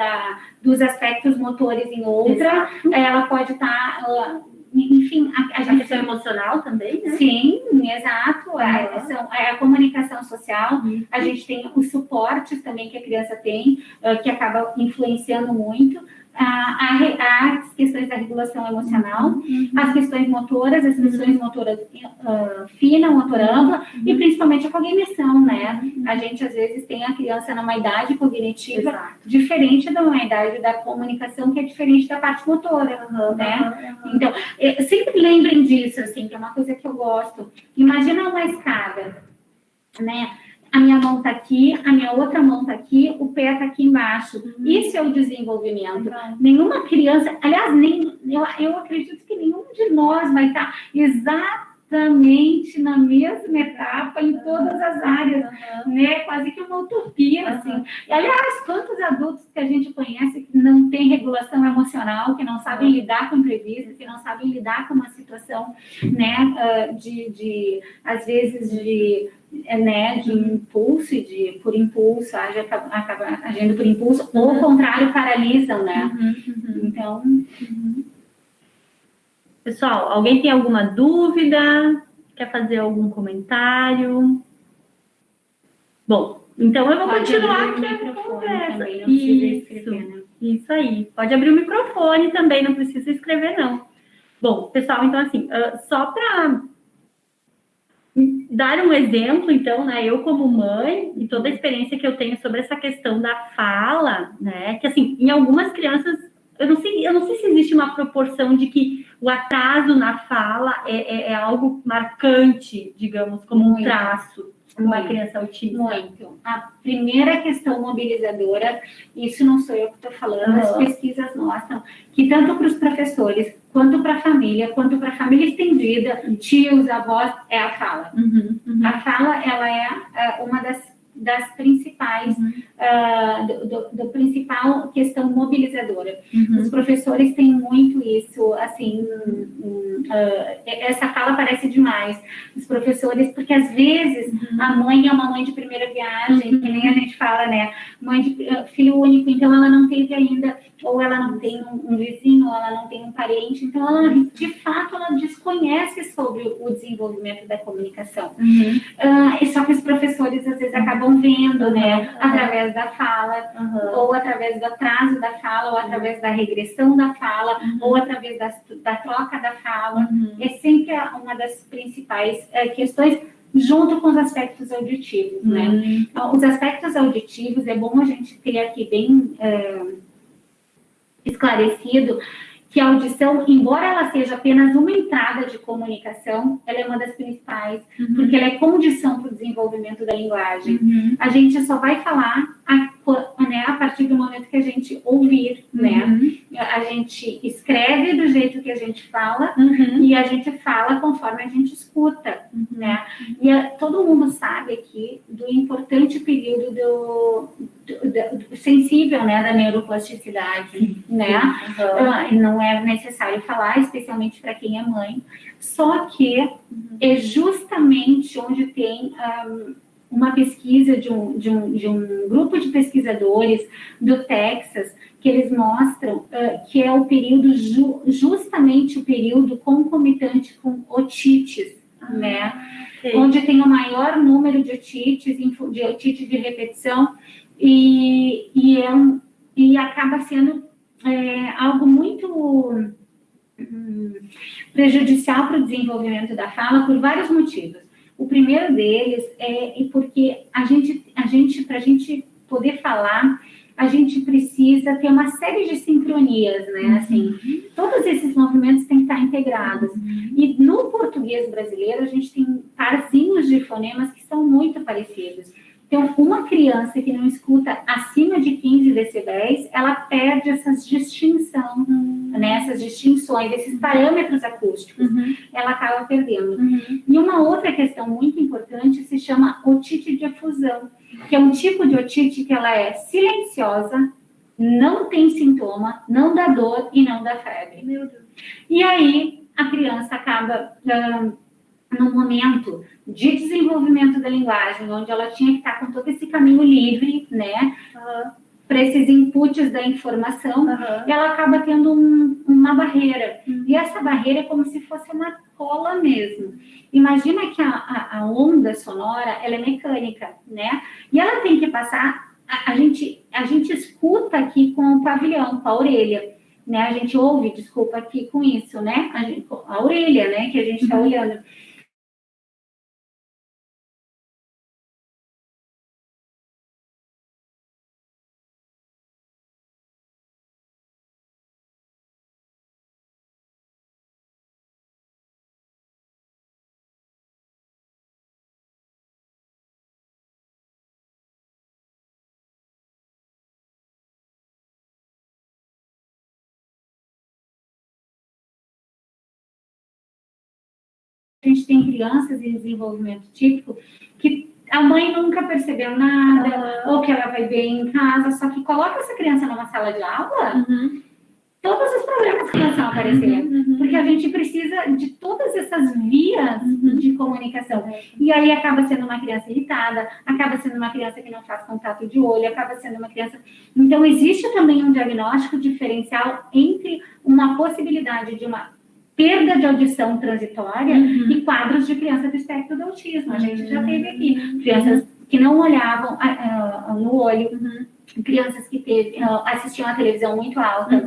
dos aspectos motores em outra, ela pode estar... Enfim, a questão emocional também, né? Sim, exato. A comunicação social, a gente tem os suportes também que a criança tem, que acaba influenciando muito. As questões da regulação emocional, as questões motoras, fina, motora ampla, e principalmente a cognição, né? A gente, às vezes, tem a criança numa idade cognitiva diferente da uma idade da comunicação, que é diferente da parte motora, né? Então, sempre lembrem disso, assim, que é uma coisa que eu gosto. Imagina uma escada, né? A minha mão está aqui, a minha outra mão está aqui, o pé está aqui embaixo. Isso é o desenvolvimento. Nenhuma criança, aliás, eu acredito que nenhum de nós vai estar exatamente na mesma etapa em todas as áreas, né? Quase que uma utopia, assim. E, aliás, quantos adultos que a gente conhece que não tem regulação emocional, que não sabem lidar com imprevistos, que não sabem lidar com uma situação, né, às vezes, de impulso e por impulso, acaba agindo por impulso, ou ao contrário, paralisam, né? Então... Pessoal, alguém tem alguma dúvida? Quer fazer algum comentário? Bom, então eu vou continuar aqui a conversa. Isso aí. Pode abrir o microfone também, não precisa escrever, não. Bom, pessoal, então assim, só para dar um exemplo, então, né, eu como mãe, e toda a experiência que eu tenho sobre essa questão da fala, né, que assim, em algumas crianças, eu não sei se existe uma proporção de que o atraso na fala é algo marcante, digamos, como um traço de uma criança autista. Muito. A primeira questão mobilizadora, isso não sou eu que estou falando, as pesquisas mostram que tanto para os professores, quanto para a família estendida, tios, avós, é a fala. A fala, ela é uma das principais, do principal questão mobilizadora. Os professores têm muito isso, assim, essa fala parece demais. Os professores, porque às vezes a mãe é uma mãe de primeira viagem, que nem a gente fala, né? Mãe de filho único, então ela não teve ainda, ou ela não tem um vizinho, ou ela não tem um parente, então ela, de fato, ela desconhece sobre o desenvolvimento da comunicação. Só que os professores, às vezes, acabam vendo, né, através da fala, ou através do atraso da fala, ou através da regressão da fala, ou através da troca da fala. É sempre uma das principais questões, junto com os aspectos auditivos, né? Os aspectos auditivos, é bom a gente ter aqui bem esclarecido que a audição, embora ela seja apenas uma entrada de comunicação, ela é uma das principais, porque ela é condição para o desenvolvimento da linguagem. A gente só vai falar a partir do momento que a gente ouvir, né? A gente escreve do jeito que a gente fala e a gente fala conforme a gente escuta, né? E todo mundo sabe aqui do importante período do sensível, né, da neuroplasticidade, né? Não é necessário falar, especialmente para quem é mãe, só que é justamente onde tem uma pesquisa de um grupo de pesquisadores do Texas, que eles mostram que é o período, justamente o período concomitante com otites, né? Ok. Onde tem o maior número de otites, de otite de repetição, e acaba sendo algo muito prejudicial para o desenvolvimento da fala por vários motivos. O primeiro deles é porque a gente para a gente poder falar, a gente precisa ter uma série de sincronias, né? Assim, todos esses movimentos têm que estar integrados. E no português brasileiro, a gente tem parzinhos de fonemas que são muito parecidos. Então, uma criança que não escuta acima de 15 decibéis, ela perde essas distinções, né? Essas distinções, esses parâmetros acústicos, ela acaba perdendo. E uma outra questão muito importante se chama otite de efusão, que é um tipo de otite que ela é silenciosa, não tem sintoma, não dá dor e não dá febre. Meu Deus. E aí, a criança acaba... no momento de desenvolvimento da linguagem, onde ela tinha que estar com todo esse caminho livre, né, para esses inputs da informação, ela acaba tendo uma barreira. E essa barreira é como se fosse uma cola mesmo. Imagina que a onda sonora, ela é mecânica, né, e ela tem que passar, a gente escuta aqui com o pavilhão, com a orelha, né, a gente ouve, desculpa, aqui com isso, né, a orelha, né, que a gente está olhando. A gente tem crianças em desenvolvimento típico que a mãe nunca percebeu nada, ou que ela vai bem em casa, só que coloca essa criança numa sala de aula, todos os problemas começam a aparecer, porque a gente precisa de todas essas vias de comunicação. E aí acaba sendo uma criança irritada, acaba sendo uma criança que não faz contato de olho, acaba sendo uma criança... Então, existe também um diagnóstico diferencial entre uma possibilidade de uma perda de audição transitória e quadros de criança do espectro do autismo. A gente já teve aqui crianças que não olhavam no olho, crianças que assistiam a televisão muito alta,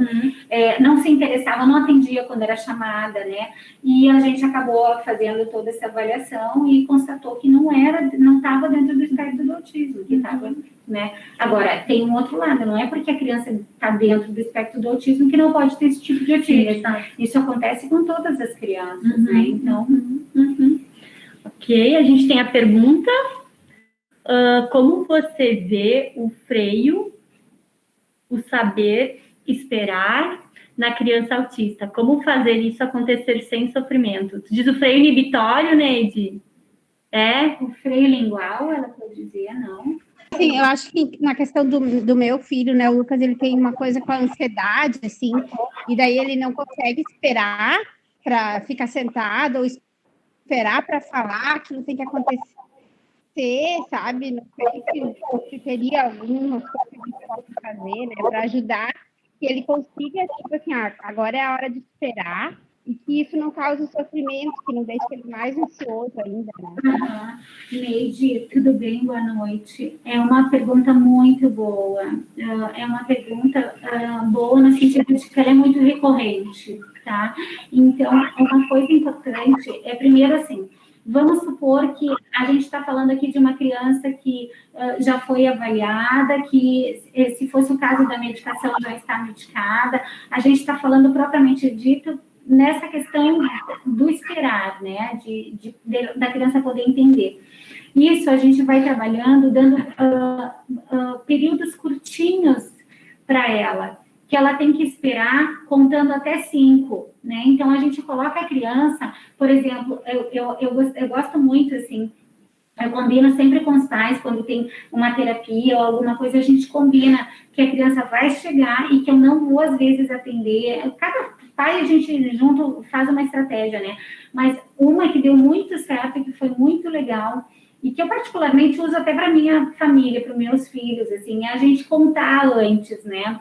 não se interessavam, não atendia quando era chamada, né? E a gente acabou fazendo toda essa avaliação e constatou que não estava dentro do espectro do autismo, que estava, né? Agora, tem um outro lado, não é porque a criança está dentro do espectro do autismo que não pode ter esse tipo de autismo. Isso acontece com todas as crianças, né? Então... Ok, a gente tem a pergunta... como você vê o freio, o saber esperar na criança autista? Como fazer isso acontecer sem sofrimento? Tu diz o freio inibitório, Neide? O freio lingual, ela pode dizer, não? Sim, eu acho que na questão do meu filho, né, o Lucas, ele tem uma coisa com a ansiedade, assim, e daí ele não consegue esperar para ficar sentado ou esperar para falar, aquilo tem que acontecer, sabe? Não sei se teria alguma coisa que eu possa fazer, né, para ajudar que ele consiga, tipo assim, agora é a hora de esperar e que isso não cause sofrimento, que não deixe ele mais ansioso ainda, né? Neide, tudo bem? Boa noite. É uma pergunta muito boa. É uma pergunta boa no sentido de que ela é muito recorrente, tá? Então, uma coisa importante é, primeiro, assim, vamos supor que a gente está falando aqui de uma criança que já foi avaliada, que se fosse o caso da medicação já está medicada, a gente está falando propriamente dito nessa questão do esperar, né, da criança poder entender. Isso a gente vai trabalhando, dando períodos curtinhos para ela, que ela tem que esperar contando até 5, né? Então, a gente coloca a criança, por exemplo, eu gosto muito, assim, eu combino sempre com os pais, quando tem uma terapia ou alguma coisa, a gente combina que a criança vai chegar e que eu não vou, às vezes, atender. Cada pai, a gente junto faz uma estratégia, né? Mas uma que deu muito certo, que foi muito legal, e que eu particularmente uso até para minha família, para os meus filhos, assim, é a gente contar antes, né?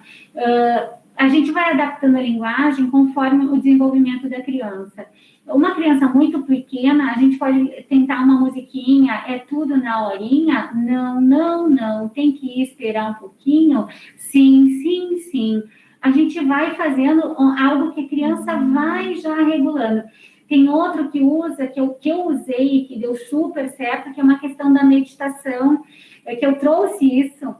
A gente vai adaptando a linguagem conforme o desenvolvimento da criança. Uma criança muito pequena, a gente pode tentar uma musiquinha, é tudo na horinha? Não, não, não, tem que esperar um pouquinho? Sim, sim, sim. A gente vai fazendo algo que a criança vai já regulando. Tem outro que usa, que eu usei, que deu super certo, que é uma questão da meditação, que eu trouxe isso,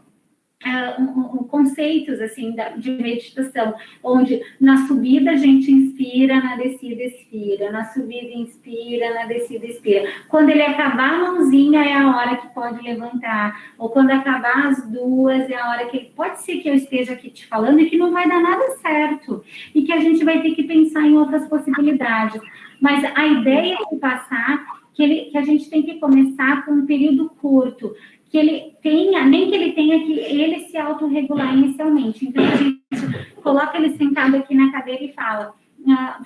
conceitos assim de meditação, onde na subida a gente inspira, na descida expira, na subida inspira, na descida expira. Quando ele acabar a mãozinha é a hora que pode levantar, ou quando acabar as duas é a hora que pode ser que eu esteja aqui te falando e que não vai dar nada certo e que a gente vai ter que pensar em outras possibilidades. Mas a ideia é passar que a gente tem que começar com um período curto, que ele tenha, nem que ele tenha que ele se autorregular inicialmente. Então, a gente coloca ele sentado aqui na cadeira e fala,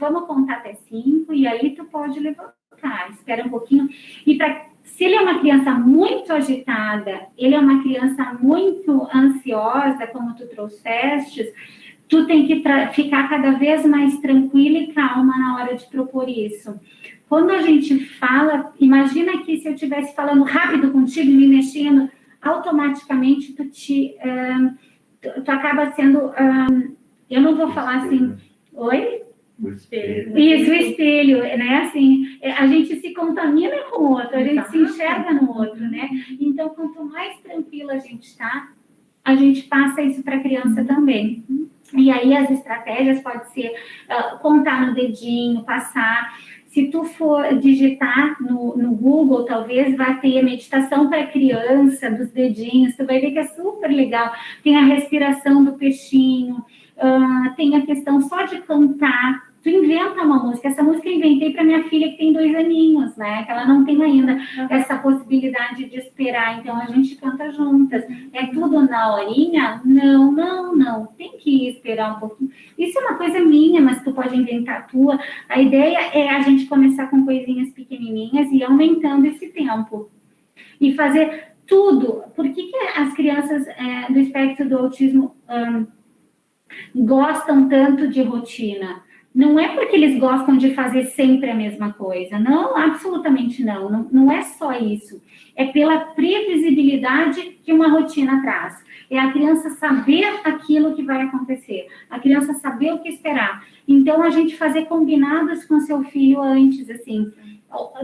vamos contar até 5, e aí tu pode levantar, espera um pouquinho. E se ele é uma criança muito agitada, ele é uma criança muito ansiosa, como tu trouxeste, tu tem que ficar cada vez mais tranquila e calma na hora de propor isso. Quando a gente fala, imagina que se eu estivesse falando rápido contigo, me mexendo, automaticamente tu acaba sendo, eu não vou falar assim, oi? O espelho. Isso, o espelho, né? Assim, a gente se contamina com o outro, a gente se enxerga no outro, né? Então, quanto mais tranquila a gente está, a gente passa isso para a criança também. E aí as estratégias podem ser contar no dedinho, passar. Se tu for digitar no Google, talvez vá ter meditação para criança, dos dedinhos, tu vai ver que é super legal. Tem a respiração do peixinho, tem a questão só de cantar. Tu inventa uma música. Essa música eu inventei para minha filha que tem 2 aninhos, né? Que ela não tem ainda essa possibilidade de esperar. Então, a gente canta juntas. É tudo na horinha? Não, não, não. Tem que esperar um pouquinho. Isso é uma coisa minha, mas tu pode inventar a tua. A ideia é a gente começar com coisinhas pequenininhas e ir aumentando esse tempo. E fazer tudo. Por que as crianças do espectro do autismo gostam tanto de rotina? Não é porque eles gostam de fazer sempre a mesma coisa. Não, absolutamente não. Não é só isso. É pela previsibilidade que uma rotina traz. É a criança saber aquilo que vai acontecer. A criança saber o que esperar. Então, a gente fazer combinados com seu filho antes, assim.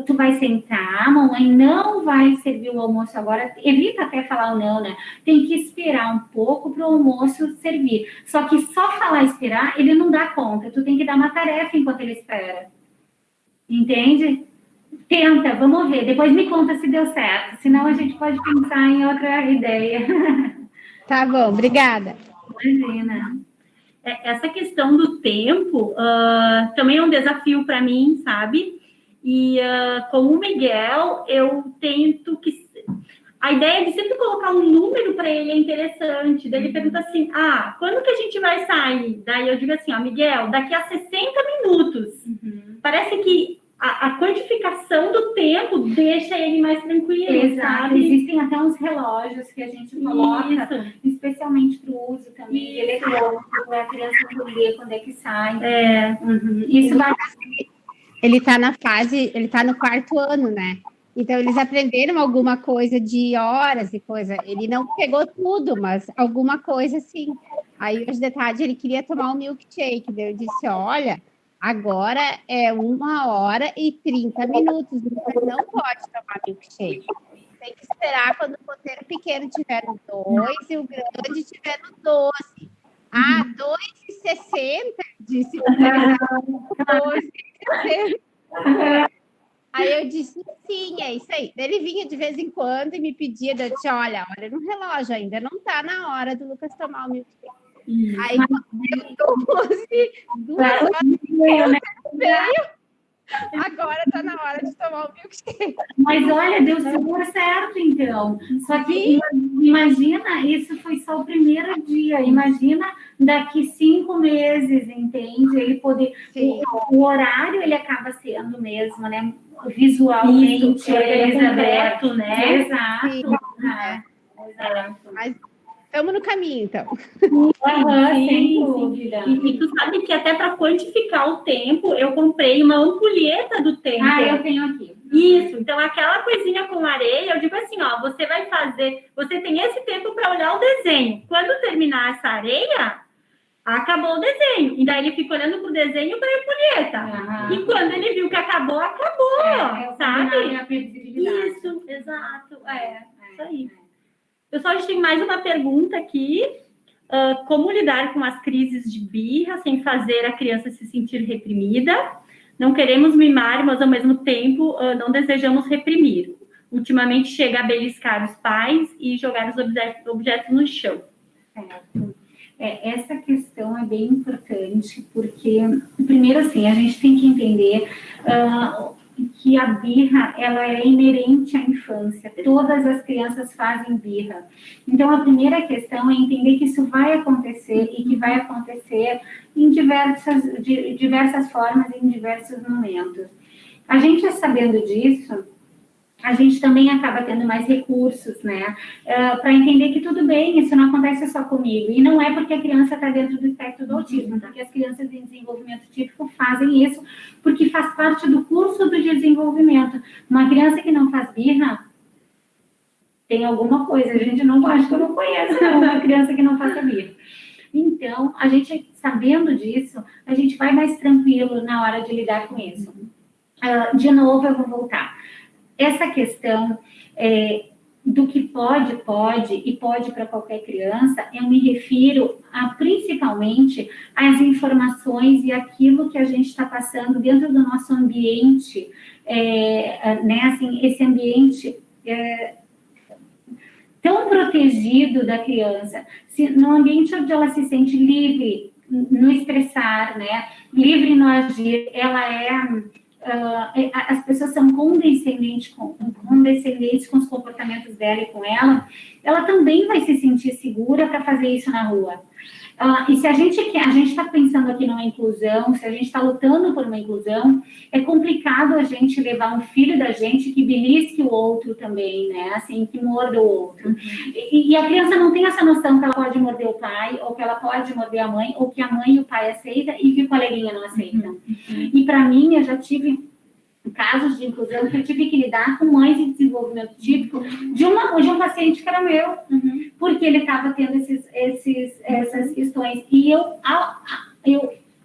Tu vai sentar, a mamãe não vai servir o almoço agora. Evita até falar o não, né? Tem que esperar um pouco para o almoço servir. Só que só falar esperar, ele não dá conta. Tu tem que dar uma tarefa enquanto ele espera. Entende? Tenta, vamos ver. Depois me conta se deu certo. Senão a gente pode pensar em outra ideia. Tá bom, obrigada. Imagina. Essa questão do tempo também é um desafio para mim, sabe? E com o Miguel, eu tento que... A ideia de sempre colocar um número para ele é interessante. Daí ele pergunta assim, quando que a gente vai sair? Daí eu digo assim, Miguel, daqui a 60 minutos. Parece que a quantificação do tempo deixa ele mais tranquilo, Exato. sabe? Existem até uns relógios que a gente coloca, especialmente para o uso também eletrônico, para a criança entender quando é que sai. Isso vai... Ele está na fase, ele está no 4º ano, né? Então, eles aprenderam alguma coisa de horas e coisa. Ele não pegou tudo, mas alguma coisa sim. Aí, hoje de tarde, ele queria tomar um milkshake. Daí eu disse, olha, agora é 1h30. Você não pode tomar milkshake. Tem que esperar quando o ponteiro pequeno estiver no 2 e o grande estiver no 12. 2,60, disse o 2,60. Aí eu disse, sim, é isso aí. Ele vinha de vez em quando e me pedia, eu disse, olha no relógio, ainda não está na hora do Lucas tomar o milkshake. Aí quando deu 2 horas veio, agora está na hora de tomar o milkshake. Mas olha, deu super certo, então. Só que imagina, isso foi só o primeiro dia. Imagina daqui 5 meses, entende? Ele poder... Sim. O horário, ele acaba sendo mesmo, né? Visualmente, Isso, Elizabeth, né? Exato. Sim. Exato. Mas estamos no caminho, então. Aham, Sim, sem sim. dúvida. E tu sabe que até para quantificar o tempo, eu comprei uma ampulheta do tempo. Ah, eu tenho aqui. Isso, então aquela coisinha com areia, eu digo assim, ó, você vai fazer, você tem esse tempo para olhar o desenho. Quando terminar essa areia, acabou o desenho. E daí ele fica olhando pro desenho para a ampulheta. Aham. E quando ele viu que acabou, acabou, sabe? A previsibilidade. Isso, exato, isso aí. Pessoal, a gente tem mais uma pergunta aqui. Como lidar com as crises de birra sem fazer a criança se sentir reprimida? Não queremos mimar, mas ao mesmo tempo não desejamos reprimir. Ultimamente chega a beliscar os pais e jogar os objetos no chão. Certo. Essa questão é bem importante, porque, primeiro assim, a gente tem que entender que a birra, ela é inerente à infância. Todas as crianças fazem birra. Então, a primeira questão é entender que isso vai acontecer e que vai acontecer em diversas formas, em diversos momentos. A gente, sabendo disso, a gente também acaba tendo mais recursos, né? Para entender que tudo bem, isso não acontece só comigo. E não é porque a criança está dentro do espectro do autismo, porque as crianças em desenvolvimento típico fazem isso porque faz parte do curso do desenvolvimento. Uma criança que não faz birra tem alguma coisa. A gente não acha que eu não conheço uma criança que não faça birra. Então, a gente, sabendo disso, a gente vai mais tranquilo na hora de lidar com isso. De novo, eu vou voltar. Essa questão do que pode e pode para qualquer criança, eu me refiro principalmente às informações e aquilo que a gente está passando dentro do nosso ambiente, né, assim, esse ambiente tão protegido da criança, no ambiente onde ela se sente livre no expressar, né, livre no agir, as pessoas são condescendentes com os comportamentos dela e com ela também vai se sentir segura para fazer isso na rua. E se a gente está pensando aqui numa inclusão, se a gente está lutando por uma inclusão, é complicado a gente levar um filho da gente que belisque o outro também, né? Assim, que morda o outro. E a criança não tem essa noção que ela pode morder o pai, ou que ela pode morder a mãe, ou que a mãe e o pai aceitam e que o coleguinha não aceita. E para mim, eu já tive casos de inclusão que eu tive que lidar com mães em desenvolvimento típico de um paciente que era meu, porque ele estava tendo essas questões. E eu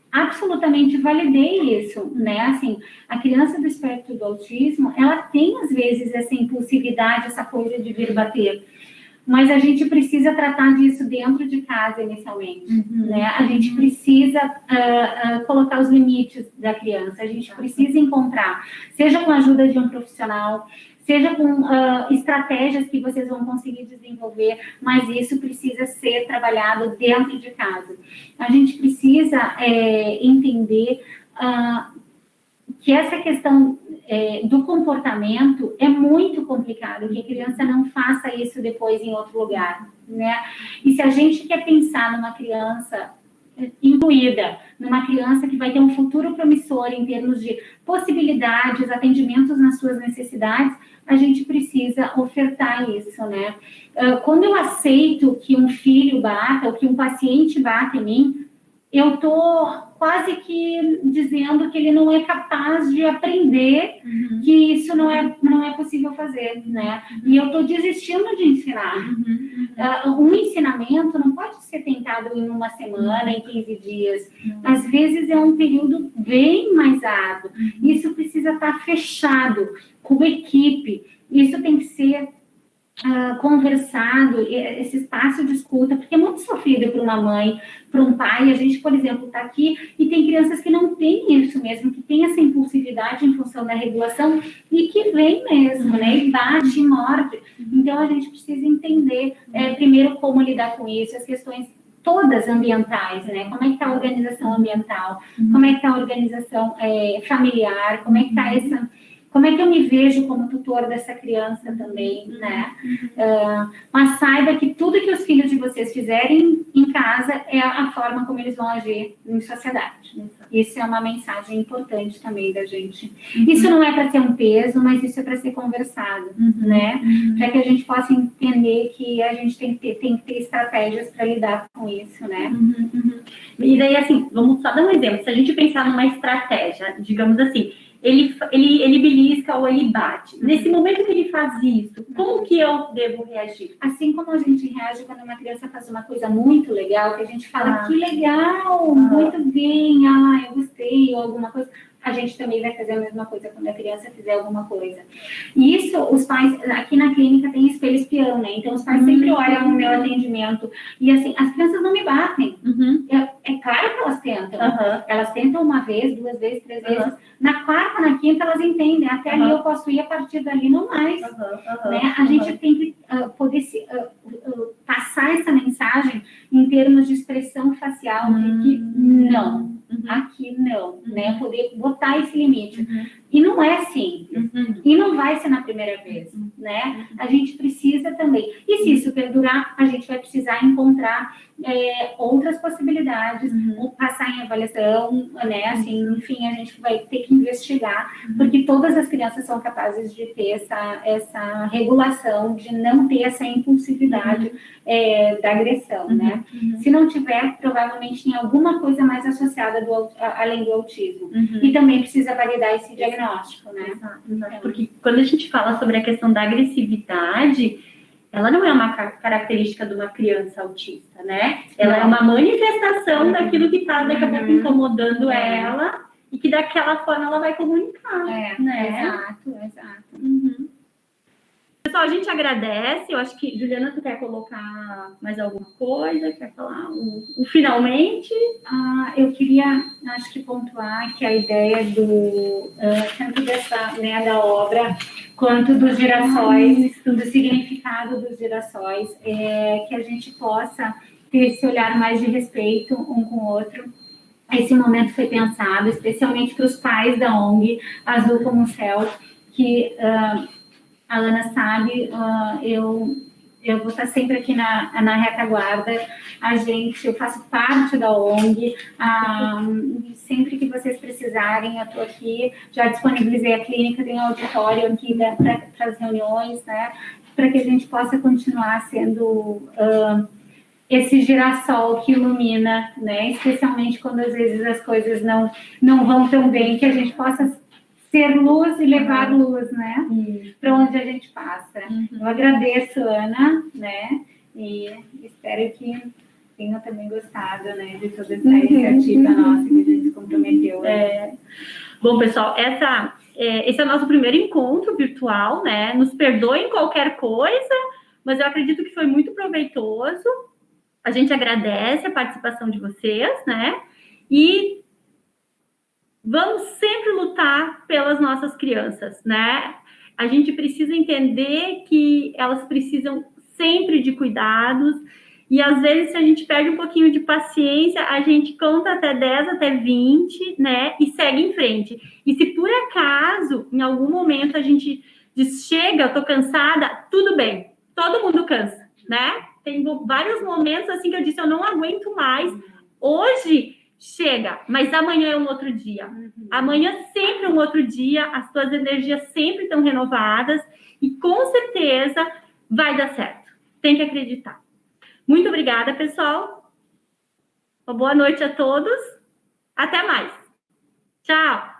absolutamente validei isso, né? Assim, a criança do espectro do autismo, ela tem, às vezes, essa impulsividade, essa coisa de vir bater. Mas a gente precisa tratar disso dentro de casa inicialmente, né? A gente precisa colocar os limites da criança, a gente precisa encontrar, seja com a ajuda de um profissional, seja com estratégias que vocês vão conseguir desenvolver, mas isso precisa ser trabalhado dentro de casa. A gente precisa entender que essa questão do comportamento é muito complicado, que a criança não faça isso depois em outro lugar, né? E se a gente quer pensar numa criança incluída, numa criança que vai ter um futuro promissor em termos de possibilidades, atendimentos nas suas necessidades, a gente precisa ofertar isso, né? Quando eu aceito que um filho bata, ou que um paciente bata em mim, eu estou quase que dizendo que ele não é capaz de aprender que isso não é possível fazer, né? E eu estou desistindo de ensinar. Um ensinamento não pode ser tentado em uma semana, em 15 dias. Às vezes é um período bem mais árduo. Isso precisa estar fechado, com equipe. Isso tem que ser conversado, esse espaço de escuta, porque é muito sofrido para uma mãe, para um pai. A gente, por exemplo, está aqui e tem crianças que não têm isso mesmo, que têm essa impulsividade em função da regulação e que vem mesmo, né? E bate, e morde. Então, a gente precisa entender, primeiro, como lidar com isso, as questões todas ambientais, né? Como é que está a organização ambiental, como é que está a organização familiar, como é que está como é que eu me vejo como tutor dessa criança também, né? Mas saiba que tudo que os filhos de vocês fizerem em casa é a forma como eles vão agir em sociedade. Isso é uma mensagem importante também da gente. Isso não é para ser um peso, mas isso é para ser conversado, né? Para que a gente possa entender que a gente tem que ter estratégias para lidar com isso, né? E daí, assim, vamos só dar um exemplo. Se a gente pensar numa estratégia, digamos assim, ele belisca ou ele bate. Nesse momento que ele faz isso, como que eu devo reagir? Assim como a gente reage quando uma criança faz uma coisa muito legal, que a gente fala, que legal, muito bem, eu gostei, ou alguma coisa, a gente também vai fazer a mesma coisa quando a criança fizer alguma coisa. E isso, os pais, aqui na clínica tem espelho espião, né? Então, os pais sempre olham o meu atendimento. E assim, as crianças não me batem. É claro que elas tentam. Elas tentam uma vez, 2 vezes, 3 vezes. Na 4ª, na 5ª, elas entendem. Até ali eu posso ir, a partir dali não mais. Né? A gente tem que poder passar essa mensagem em termos de expressão facial, de que não. Aqui não, né? Poder botar esse limite. E não é simples. E não vai ser na primeira vez, né? A gente precisa também. E se isso perdurar, a gente vai precisar encontrar outras possibilidades, ou passar em avaliação, né? Assim, enfim, a gente vai ter que investigar, porque todas as crianças são capazes de ter essa regulação, de não ter essa impulsividade da agressão, né? Se não tiver, provavelmente tem alguma coisa mais associada além do autismo. E também precisa validar esse diagnóstico, né? Exato. Porque quando a gente fala sobre a questão da agressividade, ela não é uma característica de uma criança autista, né? Ela é uma manifestação daquilo que está daqui a pouco incomodando ela e que daquela forma ela vai comunicar, né? Exato. Pessoal, a gente agradece. Eu acho que, Juliana, tu quer colocar mais alguma coisa? Quer falar o finalmente? Eu queria, acho que pontuar que a ideia tanto da obra quanto dos girassóis, do significado dos girassóis, que a gente possa ter esse olhar mais de respeito um com o outro. Esse momento foi pensado especialmente para os pais da ONG Azul como o Céu, que a Ana sabe, eu vou estar sempre aqui na retaguarda. Eu faço parte da ONG, sempre que vocês precisarem, eu estou aqui. Já disponibilizei a clínica, tem um auditório aqui para as reuniões, né? Para que a gente possa continuar sendo esse girassol que ilumina, né? Especialmente quando às vezes as coisas não vão tão bem, que a gente possa ser luz e levar luz, né? Para onde a gente passa. Eu agradeço, Ana, né? E espero que tenham também gostado, né? De toda essa iniciativa nossa que a gente se comprometeu. Bom, pessoal, esse é o nosso primeiro encontro virtual, né? Nos perdoem qualquer coisa, mas eu acredito que foi muito proveitoso. A gente agradece a participação de vocês, né? E vamos sempre lutar pelas nossas crianças, né? A gente precisa entender que elas precisam sempre de cuidados e, às vezes, se a gente perde um pouquinho de paciência, a gente conta até 10, até 20, né? E segue em frente. E se, por acaso, em algum momento a gente diz, chega, eu tô cansada, tudo bem. Todo mundo cansa, né? Tem vários momentos, assim, que eu disse, eu não aguento mais. Hoje... chega, mas amanhã é um outro dia. Amanhã sempre é um outro dia, as tuas energias sempre estão renovadas e com certeza vai dar certo. Tem que acreditar. Muito obrigada, pessoal. Uma boa noite a todos. Até mais. Tchau.